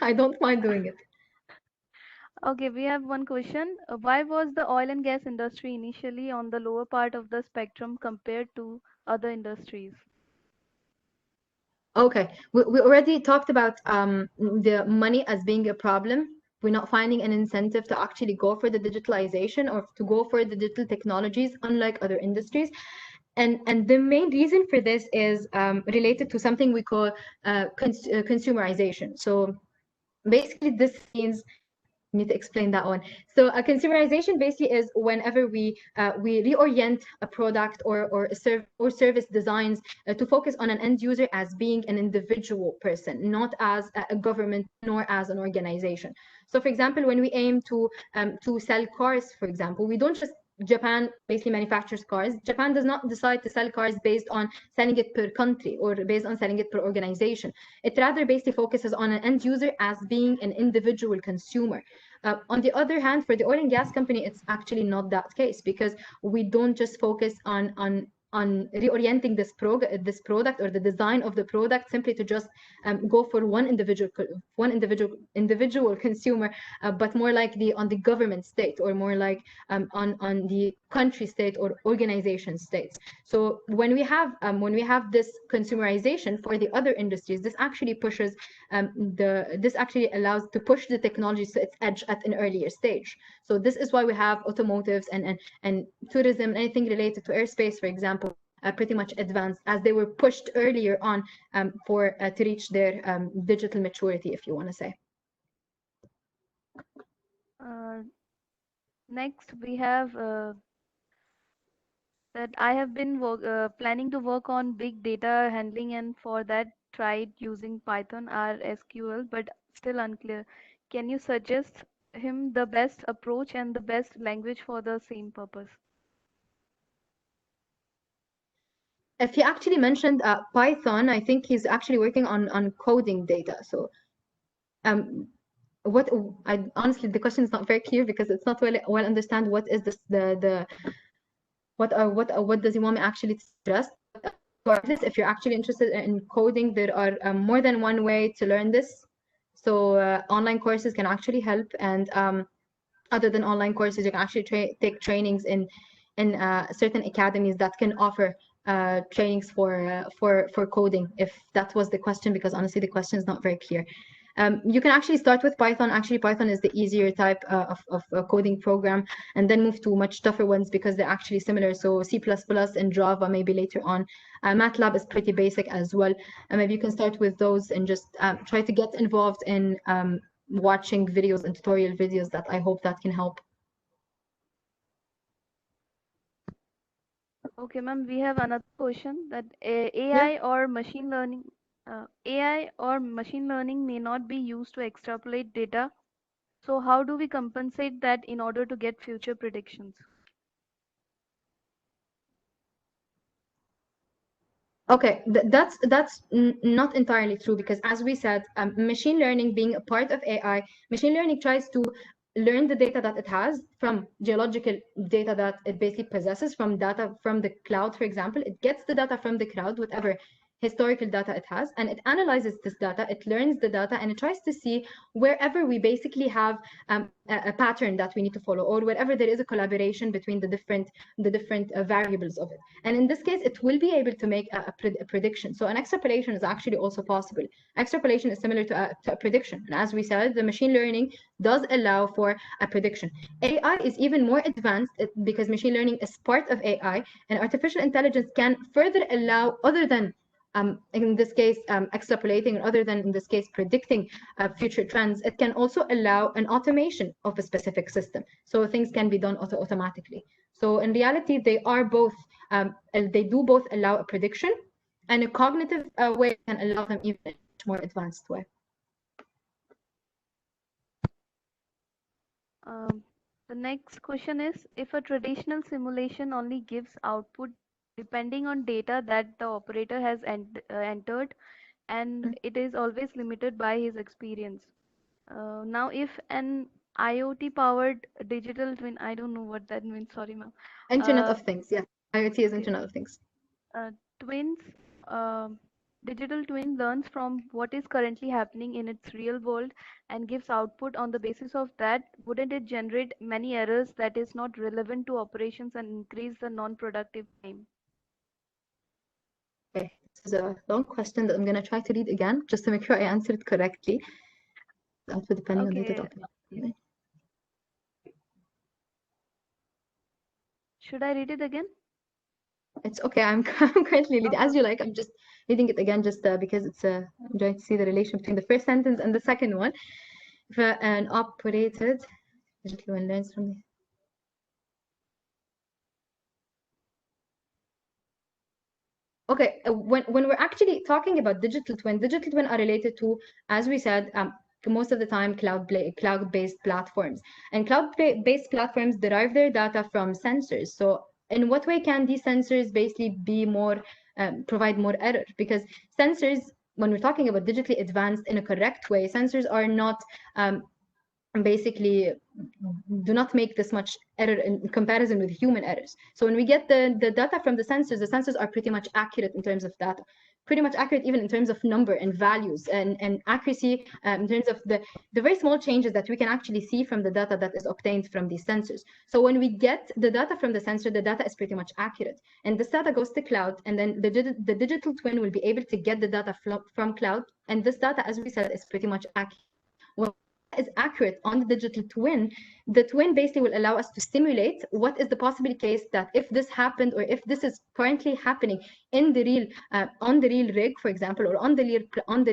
I don't mind doing it. Okay, we have one question. Why was the oil and gas industry initially on the lower part of the spectrum compared to other industries? Okay, we already talked about the money as being a problem. We're not finding an incentive to actually go for the digitalization or to go for the digital technologies, unlike other industries. And the main reason for this is related to something we call consumerization. So basically, this means need to explain that one. So a consumerization basically is whenever we reorient a product or a service designs to focus on an end user as being an individual person, not as a government nor as an organization. So for example, when we aim to sell cars, for example, we don't just Japan basically manufactures cars. Japan does not decide to sell cars based on selling it per country or based on selling it per organization. It rather basically focuses on an end user as being an individual consumer. On the other hand, for the oil and gas company, it's actually not that case, because we don't just focus on reorienting this product or the design of the product simply to just go for one individual consumer, but more like on the government state, or more like on the country state or organization states. So when we have this consumerization for the other industries, this actually pushes this actually allows to push the technology to its edge at an earlier stage. So this is why we have automotives and tourism, anything related to airspace, for example, pretty much advanced, as they were pushed earlier on to reach their digital maturity, if you want to say. Next, we have that I have been planning to work on big data handling, and for that tried using Python or SQL, but still unclear. Can you suggest him the best approach and the best language for the same purpose? If he actually mentioned Python, I think he's actually working on coding data. So what I honestly, the question is not very clear, because it's not well understand what is this what does he want me actually to suggest. Regardless, if you're actually interested in coding, there are more than one way to learn this. So online courses can actually help, and other than online courses, you can actually take trainings in certain academies that can offer trainings for coding, if that was the question, because honestly the question is not very clear. You can actually start with Python. Actually, Python is the easier type of coding program, and then move to much tougher ones because they're actually similar. So C++ and Java maybe later on. MATLAB is pretty basic as well. Maybe you can start with those and just try to get involved in watching videos and tutorial videos. That I hope that can help. Okay, ma'am, we have another question that AI or machine learning may not be used to extrapolate data. So how do we compensate that in order to get future predictions? Okay, that's not entirely true, because as we said, machine learning being a part of AI, machine learning tries to learn the data that it has from geological data that it basically possesses, from data from the cloud, for example. It gets the data from the cloud, whatever historical data it has, and it analyzes this data, it learns the data, and it tries to see wherever we basically have a pattern that we need to follow, or wherever there is a collaboration between the different variables of it. And in this case, it will be able to make a prediction. So an extrapolation is actually also possible. Extrapolation is similar to a prediction. And as we said, the machine learning does allow for a prediction. AI is even more advanced because machine learning is part of AI, and artificial intelligence can further allow, other than in this case, extrapolating, other than in this case, predicting future trends, it can also allow an automation of a specific system. So things can be done automatically. So in reality, they are both, they do both allow a prediction, and a cognitive way can allow them even in a much more advanced way. The next question is, if a traditional simulation only gives output depending on data that the operator has entered, and it is always limited by his experience. Now, if an IoT powered digital twin, I don't know what that means, sorry, ma'am. Internet of Things, yeah. IoT is Internet of Things. Twins, digital twin learns from what is currently happening in its real world and gives output on the basis of that. Wouldn't it generate many errors that is not relevant to operations and increase the non-productive time? Okay, this is a long question that I'm going to try to read again, just to make sure I answer it correctly. Also depending on data document. Should I read it again? It's okay. I'm currently reading as you like. I'm just reading it again, just because it's I'm trying to see the relation between the first sentence and the second one. If an operated digital twin learns from the Okay, when we're actually talking about digital twin are related to, as we said, most of the time cloud-based platforms, and cloud-based platforms derive their data from sensors. So in what way can these sensors basically be more provide more error? Because sensors, when we're talking about digitally advanced in a correct way, sensors are not basically do not make this much error in comparison with human errors. So when we get the data from the sensors are pretty much accurate in terms of data, pretty much accurate even in terms of number and values and accuracy in terms of the very small changes that we can actually see from the data that is obtained from these sensors. So when we get the data from the sensor, the data is pretty much accurate. And this data goes to cloud, and then the digital twin will be able to get the data from cloud. And this data, as we said, is pretty much accurate. When is accurate on the digital twin, the twin basically will allow us to simulate what is the possible case that if this happened, or if this is currently happening in the real on the real rig, for example, or on the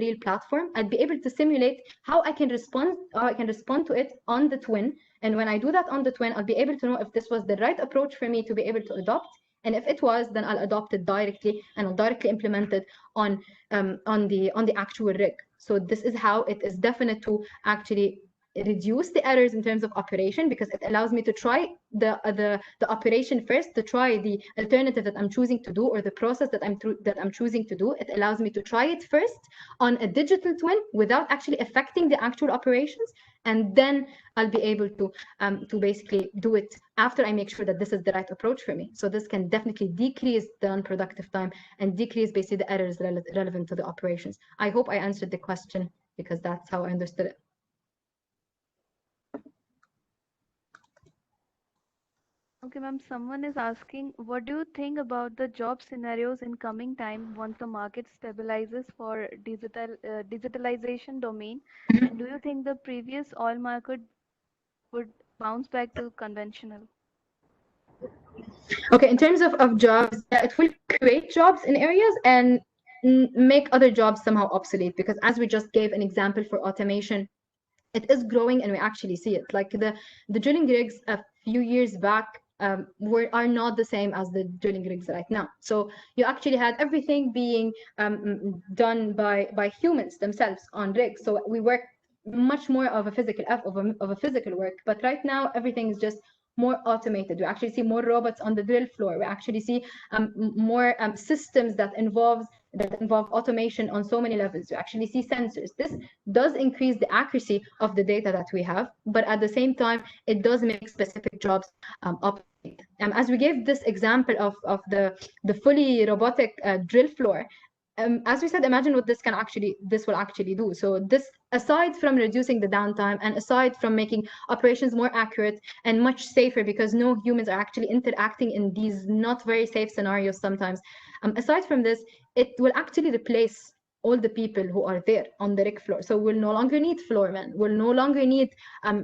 real platform, I'd be able to simulate how I can respond to it on the twin. And when I do that on the twin, I'll be able to know if this was the right approach for me to be able to adopt. And if it was, then I'll adopt it directly, and I'll directly implement it on the actual rig. So this is how it is definite to actually reduce the errors in terms of operation, because it allows me to try the operation first, to try the alternative that I'm choosing to do, or the process that I'm choosing to do. It allows me to try it first on a digital twin without actually affecting the actual operations, and then I'll be able to basically do it after I make sure that this is the right approach for me. So this can definitely decrease the unproductive time and decrease basically the errors relevant to the operations. I hope I answered the question, because that's how I understood it. Okay, ma'am, someone is asking, what do you think about the job scenarios in coming time once the market stabilizes for digitalization domain? And do you think the previous oil market would bounce back to conventional? Okay, in terms of jobs, it will create jobs in areas and make other jobs somehow obsolete, because as we just gave an example for automation, it is growing and we actually see it. Like the drilling rigs a few years back are not the same as the drilling rigs right now. So you actually had everything being done by humans themselves on rigs. So we work much more of a physical work, but right now everything is just more automated. We actually see more robots on the drill floor. We actually see more systems that involve automation on so many levels. You actually see sensors. This does increase the accuracy of the data that we have, but at the same time, it does make specific jobs obsolete. As we gave this example of the fully robotic drill floor, as we said, imagine what this will actually do. So this, aside from reducing the downtime and aside from making operations more accurate and much safer, because no humans are actually interacting in these not very safe scenarios sometimes, aside from this, it will actually replace all the people who are there on the rig floor. So we'll no longer need floormen. We'll no longer need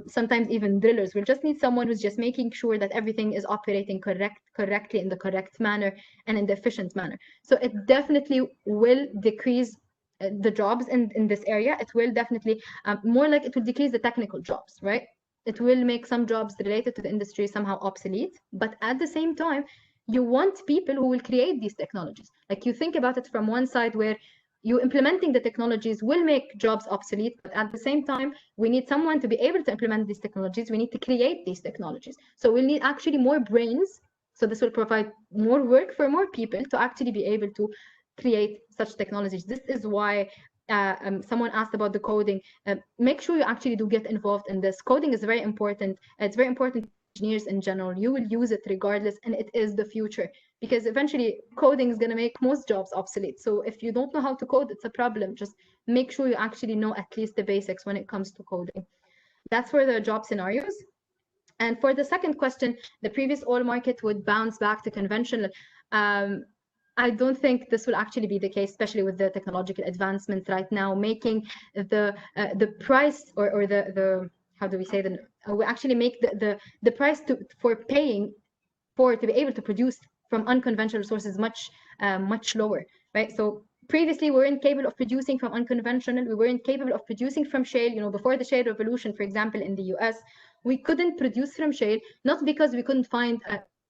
sometimes even drillers. We'll just need someone who's just making sure that everything is operating correctly in the correct manner and in the efficient manner. So it definitely will decrease the jobs in this area. It will definitely more like it will decrease the technical jobs, right? It will make some jobs related to the industry somehow obsolete, but at the same time, you want people who will create these technologies. Like, you think about it from one side where you implementing the technologies will make jobs obsolete, but at the same time, we need someone to be able to implement these technologies. We need to create these technologies. So we'll need actually more brains. So this will provide more work for more people to actually be able to create such technologies. This is why someone asked about the coding. Make sure you actually do get involved in this. Coding is very important. It's very important to engineers in general. You will use it regardless, and it is the future, because eventually coding is going to make most jobs obsolete. So if you don't know how to code, it's a problem. Just make sure you actually know at least the basics when it comes to coding. That's for the job scenarios. And for the second question, the previous oil market would bounce back to conventional. I don't think this will actually be the case, especially with the technological advancements right now, making the price or the how do we say that? We actually make the price for paying to be able to produce from unconventional sources much lower, right? So previously, we weren't capable of producing from unconventional. We weren't capable of producing from shale. You know, before the shale revolution, for example, in the US, we couldn't produce from shale, not because we couldn't find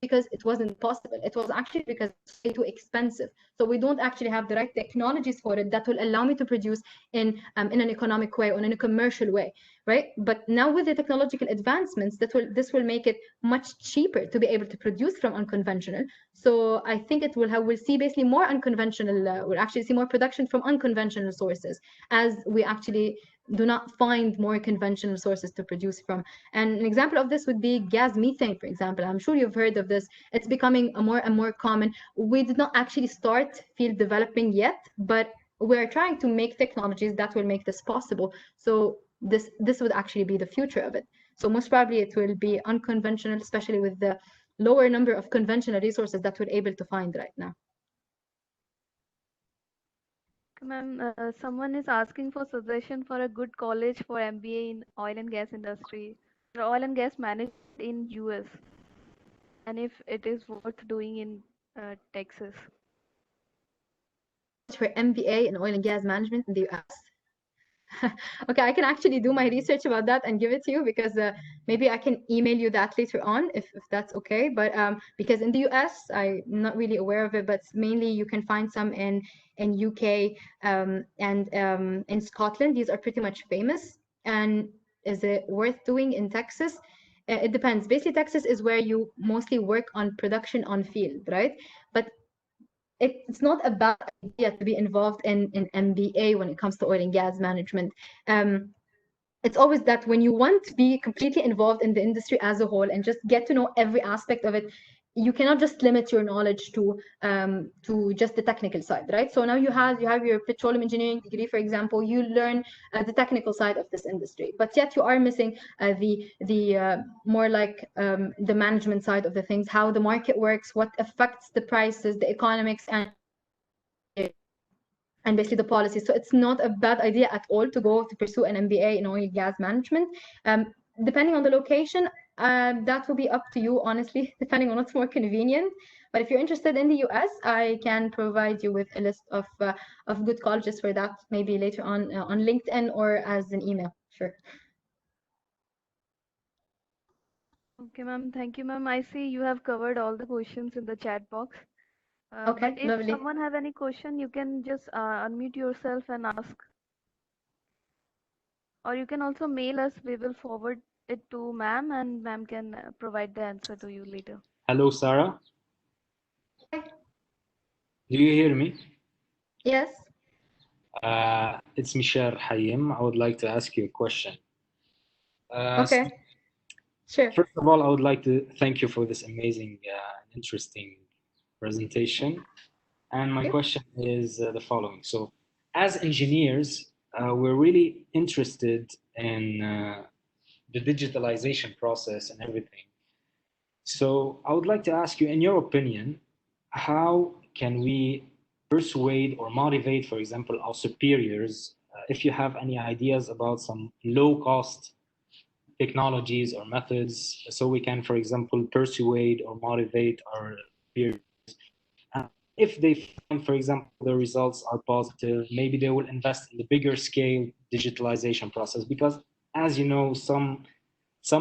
because it wasn't possible. It was actually because it's way too expensive. So we don't actually have the right technologies for it that will allow me to produce in an economic way or in a commercial way, right? But now with the technological advancements, this will make it much cheaper to be able to produce from unconventional. So I think we'll see basically more unconventional. We'll actually see more production from unconventional sources as we actually do not find more conventional sources to produce from. And an example of this would be gas methane, for example. I'm sure you've heard of this. It's becoming a more and more common. We did not actually start field developing yet, but we're trying to make technologies that will make this possible. So this would actually be the future of it. So most probably it will be unconventional, especially with the lower number of conventional resources that we're able to find right now. Ma'am, someone is asking for suggestion for a good college for MBA in oil and gas industry, or oil and gas management in US, and if it is worth doing in Texas. For MBA in oil and gas management in the US. Okay, I can actually do my research about that and give it to you, because maybe I can email you that later on if that's okay. But because in the US, I'm not really aware of it, but mainly you can find some in UK and in Scotland. These are pretty much famous. And is it worth doing in Texas? It depends. Basically, Texas is where you mostly work on production on field, right? But it's not a bad idea to be involved in MBA when it comes to oil and gas management. It's always that when you want to be completely involved in the industry as a whole and just get to know every aspect of it, you cannot just limit your knowledge to just the technical side, right? So now you have your petroleum engineering degree, for example. You learn the technical side of this industry, but yet you are missing the more like the management side of the things, how the market works, what affects the prices, the economics, and basically the policy. So it's not a bad idea at all to go to pursue an MBA in oil and gas management. Depending on the location, that will be up to you, honestly, depending on what's more convenient. But if you're interested in the US, I can provide you with a list of good colleges for that, maybe later on LinkedIn or as an email. Sure. Okay, ma'am. Thank you, ma'am. I see you have covered all the questions in the chat box. Okay, But if lovely. someone have any question, you can just unmute yourself and ask. Or you can also mail us. We will forward it to ma'am, and ma'am can provide the answer to you later. Hello, Sara. Hi. Do you hear me? Yes. It's Michel Hayim. I would like to ask you a question. Okay. Sure. First of all, I would like to thank you for this amazing, interesting presentation. And my question is the following. So, as engineers, we're really interested in the digitalization process and everything. So, I would like to ask you, in your opinion, how can we persuade or motivate, for example, our superiors, if you have any ideas about some low-cost technologies or methods, so we can, for example, persuade or motivate our peers. If they find, for example, the results are positive, maybe they will invest in the bigger scale digitalization process. Because, as you know, some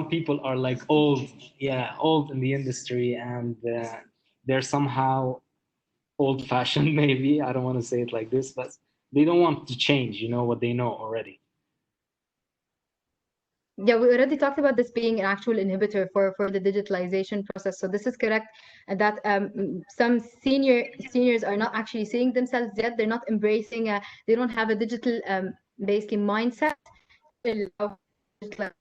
people are like old in the industry, and they're somehow old-fashioned. Maybe I don't want to say it like this, but they don't want to change. You know what they know already. Yeah, we already talked about this being an actual inhibitor for the digitalization process. So this is correct that some seniors are not actually seeing themselves yet. They're not embracing. They don't have a digital basically mindset to allow digital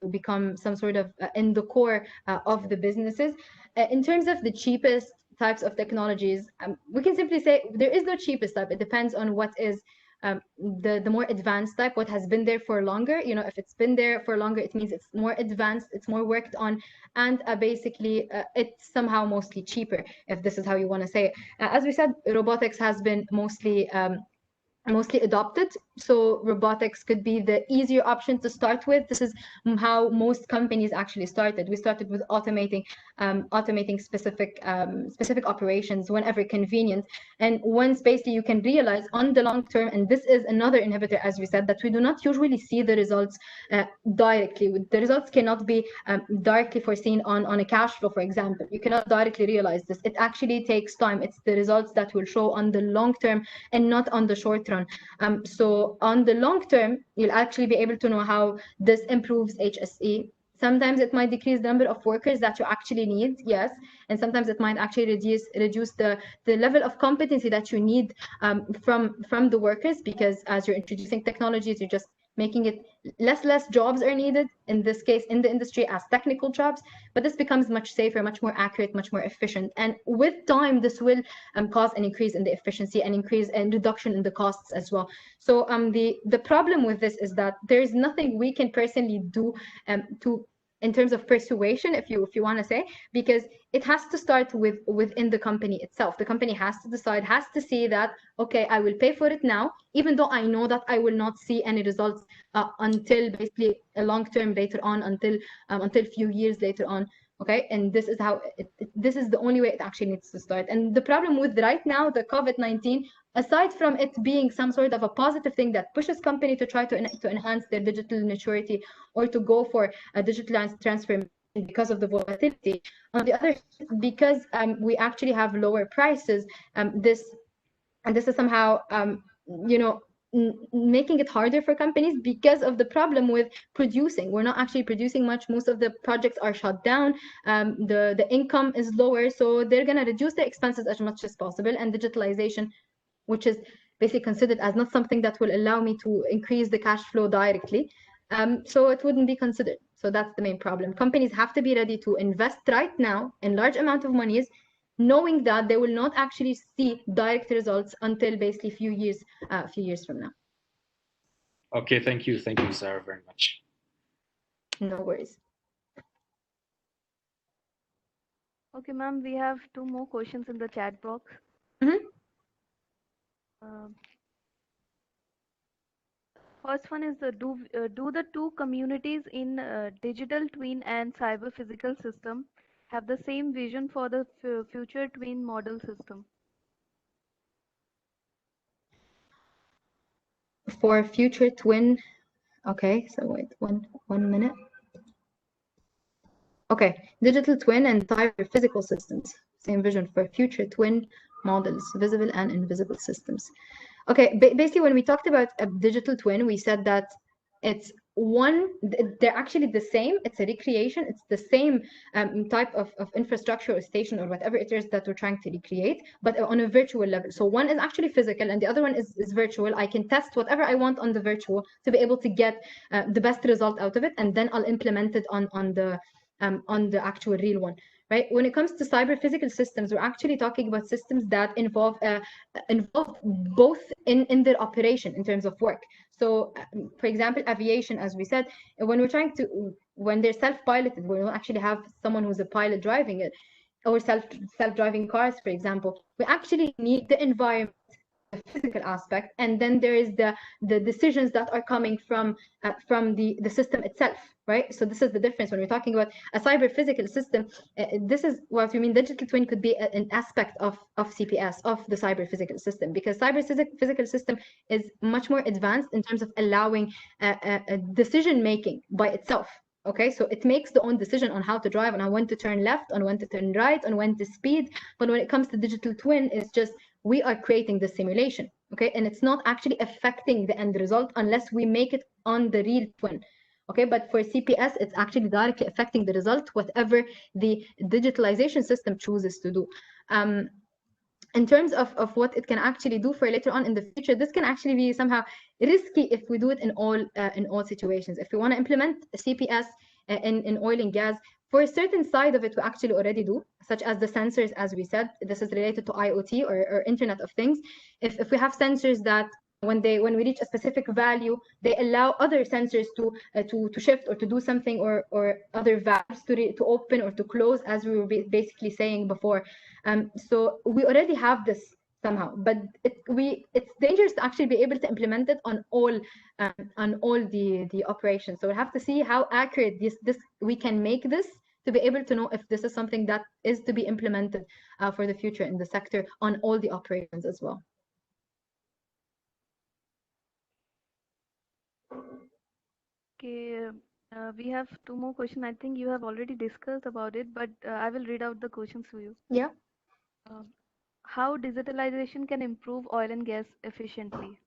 to become some sort of in the core of the businesses. In terms of the cheapest types of technologies, we can simply say there is no cheapest type. It depends on what is the more advanced type, what has been there for longer. You know, if it's been there for longer, it means it's more advanced, it's more worked on, and basically it's somehow mostly cheaper, if this is how you want to say it. As we said, robotics has been mostly adopted, so robotics could be the easier option to start with. This is how most companies actually started. We started with automating specific operations whenever convenient, and once basically you can realize on the long term, and this is another inhibitor, as we said, that we do not usually see the results directly. The results cannot be directly foreseen on a cash flow, for example. You cannot directly realize this. It actually takes time. It's the results that will show on the long term and not on the short run. So on the long term, you'll actually be able to know how this improves HSE. Sometimes it might decrease the number of workers that you actually need, yes, and sometimes it might actually reduce the level of competency that you need from the workers, because as you're introducing technologies, you're just making it less jobs are needed, in this case in the industry, as technical jobs, but this becomes much safer, much more accurate, much more efficient. And with time, this will cause an increase in the efficiency and increase and reduction in the costs as well. So the problem with this is that there's nothing we can personally do to, in terms of persuasion, if you want to say, because it has to start within the company itself. The company has to decide, has to see that, okay, I will pay for it now, even though I know that I will not see any results until basically a long term later on, until a few years later on. Okay, and this is how this is the only way it actually needs to start. And the problem with right now, the COVID-19, aside from it being some sort of a positive thing that pushes company to try to enhance their digital maturity or to go for a digital transformation because of the volatility, on the other hand, because we actually have lower prices, this is somehow you know, making it harder for companies because of the problem with producing. We're not actually producing much. Most of the projects are shut down. The income is lower, so they're going to reduce their expenses as much as possible. And digitalization, which is basically considered as not something that will allow me to increase the cash flow directly, so it wouldn't be considered. So that's the main problem. Companies have to be ready to invest right now in large amount of monies, knowing that they will not actually see direct results until basically a few years from now. Okay, thank you, Sarah, very much. No worries. Okay, ma'am, we have 2 more questions in the chat box. First one is do the two communities in digital twin and cyber physical system have the same vision for the future twin model system? For future twin, okay, so wait one minute. Okay, digital twin and cyber physical systems, same vision for future twin models, visible and invisible systems. Okay, basically when we talked about a digital twin, we said that it's they're actually the same, it's a recreation, it's the same type of infrastructure or station or whatever it is that we're trying to recreate, but on a virtual level. So one is actually physical and the other one is virtual. I can test whatever I want on the virtual to be able to get the best result out of it, and then I'll implement it on the actual real one. Right? When it comes to cyber physical systems, we're actually talking about systems that involve both in their operation in terms of work. So, for example, aviation, as we said, when they're self-piloted, we don't actually have someone who's a pilot driving it, or self-driving cars, for example. We actually need the environment, the physical aspect, and then there is the decisions that are coming from the system itself, right? So this is the difference when we're talking about a cyber physical system. This is what we mean. Digital twin could be an aspect of CPS, of the cyber physical system, because cyber physical system is much more advanced in terms of allowing a decision making by itself. Okay, so it makes the own decision on how to drive, on when to turn left, on when to turn right, on when to speed. But when it comes to digital twin, it's just we are creating the simulation, okay, and it's not actually affecting the end result unless we make it on the real twin. Okay, but for CPS, it's actually directly affecting the result, whatever the digitalization system chooses to do. In terms of what it can actually do for later on in the future, this can actually be somehow risky if we do it in all situations. If we want to implement CPS in oil and gas, for a certain side of it, we actually already do, such as the sensors, as we said. This is related to IoT or Internet of Things. If we have sensors that when we reach a specific value, they allow other sensors to shift or to do something, or other valves to open or to close, as we were basically saying before. So we already have this somehow, but it's dangerous to actually be able to implement it on all the operations. So we have to see how accurate this we can make this to be able to know if this is something that is to be implemented for the future in the sector on all the operations as well. Okay, we have 2 more questions. I think you have already discussed about it, but I will read out the questions for you. Yeah. How digitalization can improve oil and gas efficiently?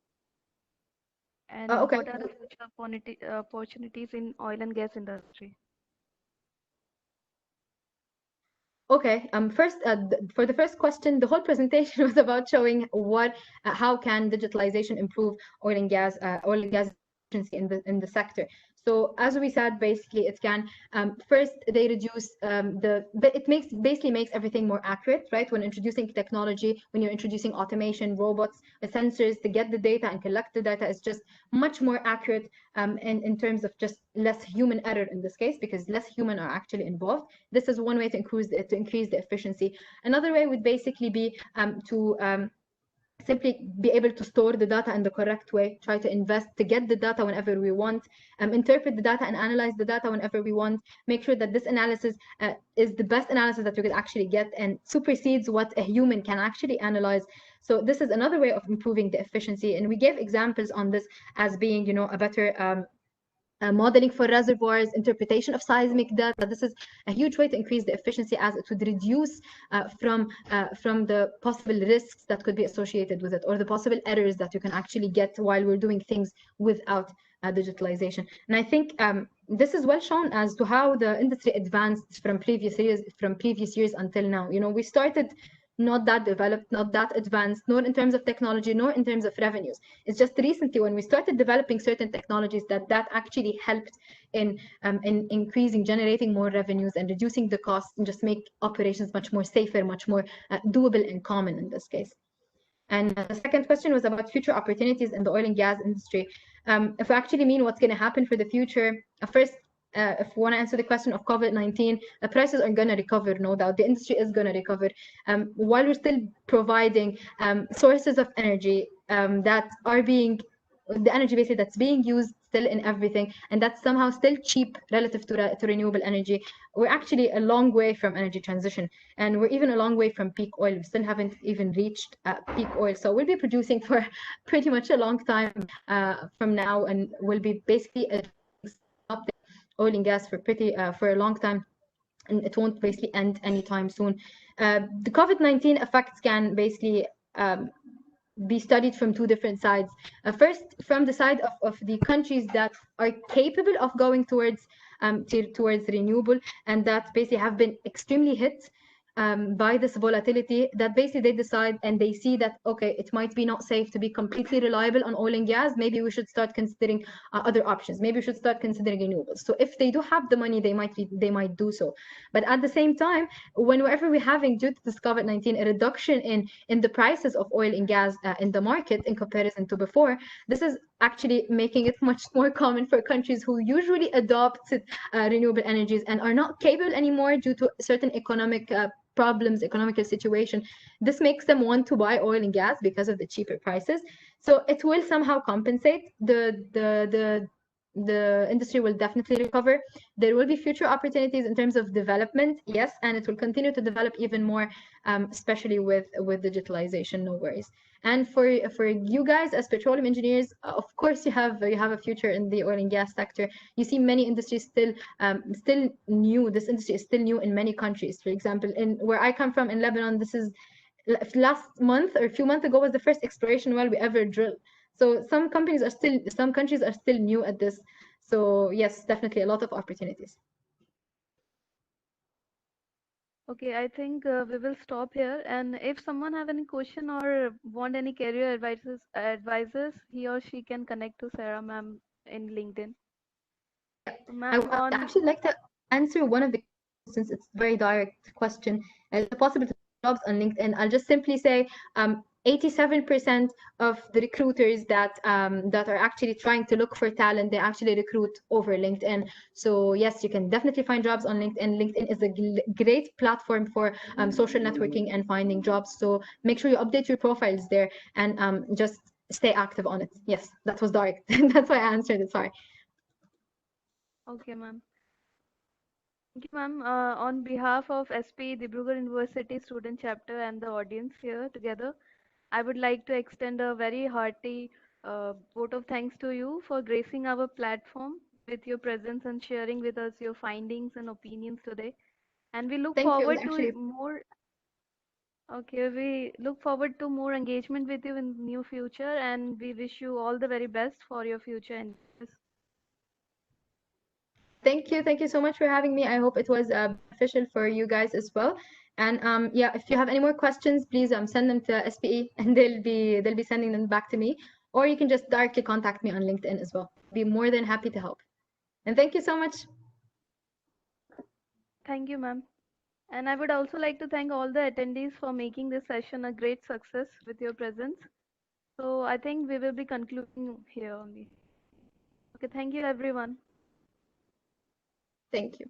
And Okay. what are the future opportunities in oil and gas industry? Okay. First, for the first question, the whole presentation was about showing how can digitalization improve oil and gas in the sector. So as we said, basically it can first they reduce but it basically makes everything more accurate, right? When introducing technology, when you're introducing automation, robots, sensors to get the data and collect the data, is just much more accurate in terms of just less human error in this case, because less human are actually involved. This is one way to increase the efficiency. Another way would basically be to simply be able to store the data in the correct way, try to invest to get the data whenever we want, interpret the data and analyze the data whenever we want, make sure that this analysis is the best analysis that we could actually get and supersedes what a human can actually analyze. So this is another way of improving the efficiency. And we gave examples on this as being, you know, a better modeling for reservoirs, interpretation of seismic data. This is a huge way to increase the efficiency, as it would reduce from the possible risks that could be associated with it, or the possible errors that you can actually get while we're doing things without digitalization. And I think this is well shown as to how the industry advanced from previous years until now. You know, we started not that developed, not that advanced, nor in terms of technology, nor in terms of revenues. It's just recently when we started developing certain technologies that actually helped in increasing, generating more revenues and reducing the costs, and just make operations much more safer, much more doable and common in this case. And the second question was about future opportunities in the oil and gas industry. If we actually mean what's going to happen for the future, first, if we want to answer the question of COVID-19, the prices are going to recover, no doubt. The industry is going to recover. While we're still providing sources of energy that are being, the energy basically that's being used still in everything, and that's somehow still cheap relative to renewable energy, we're actually a long way from energy transition. And we're even a long way from peak oil. We still haven't even reached peak oil. So we'll be producing for pretty much a long time from now, and we'll be basically up oil and gas for a long time, and it won't basically end anytime soon. The COVID-19 effects can basically be studied from two different sides. First, from the side of the countries that are capable of going towards renewable, and that basically have been extremely hit by this volatility, that basically they decide and they see that, okay, it might be not safe to be completely reliable on oil and gas. Maybe we should start considering other options. Maybe we should start considering renewables. So if they do have the money, they might do so. But at the same time, whenever we're having, due to this COVID-19, a reduction in the prices of oil and gas in the market in comparison to before, this is actually making it much more common for countries who usually adopt renewable energies and are not capable anymore due to certain economic problems, economical situation. This makes them want to buy oil and gas because of the cheaper prices. So it will somehow compensate. The industry will definitely recover. There will be future opportunities in terms of development, yes, and it will continue to develop even more, especially with digitalization. No worries. And for you guys as petroleum engineers, of course you have a future in the oil and gas sector. You see many industries still new. This industry is still new in many countries. For example, in where I come from in Lebanon, this is last month or a few months ago was the first exploration well we ever drilled. So some countries are still new at this. So yes, definitely a lot of opportunities. Okay, I think we will stop here. And if someone have any question or want any career advices, he or she can connect to Sarah ma'am in LinkedIn. I would actually like to answer one of the questions, since it's a very direct question. Is it possible to jobs on LinkedIn? I'll just simply say 87% of the recruiters that are actually trying to look for talent, they actually recruit over LinkedIn. So yes, you can definitely find jobs on LinkedIn. LinkedIn is a great platform for social networking and finding jobs. So make sure you update your profiles there and just stay active on it. Yes, that was direct. That's why I answered it. Sorry. Okay, ma'am. Thank you, ma'am. On behalf of SP Dibrugarh University Student Chapter and the audience here together, I would like to extend a very hearty vote of thanks to you for gracing our platform with your presence and sharing with us your findings and opinions today. And we look forward to more. Okay, we look forward to more engagement with you in the near future, and we wish you all the very best for your future endeavors. Thank you so much for having me. I hope it was beneficial for you guys as well. And yeah, if you have any more questions, please send them to SPE, and they'll be sending them back to me, or you can just directly contact me on LinkedIn as well. be more than happy to help. And thank you so much. Thank you, ma'am. And I would also like to thank all the attendees for making this session a great success with your presence. So I think we will be concluding here only. Okay, thank you, everyone. Thank you.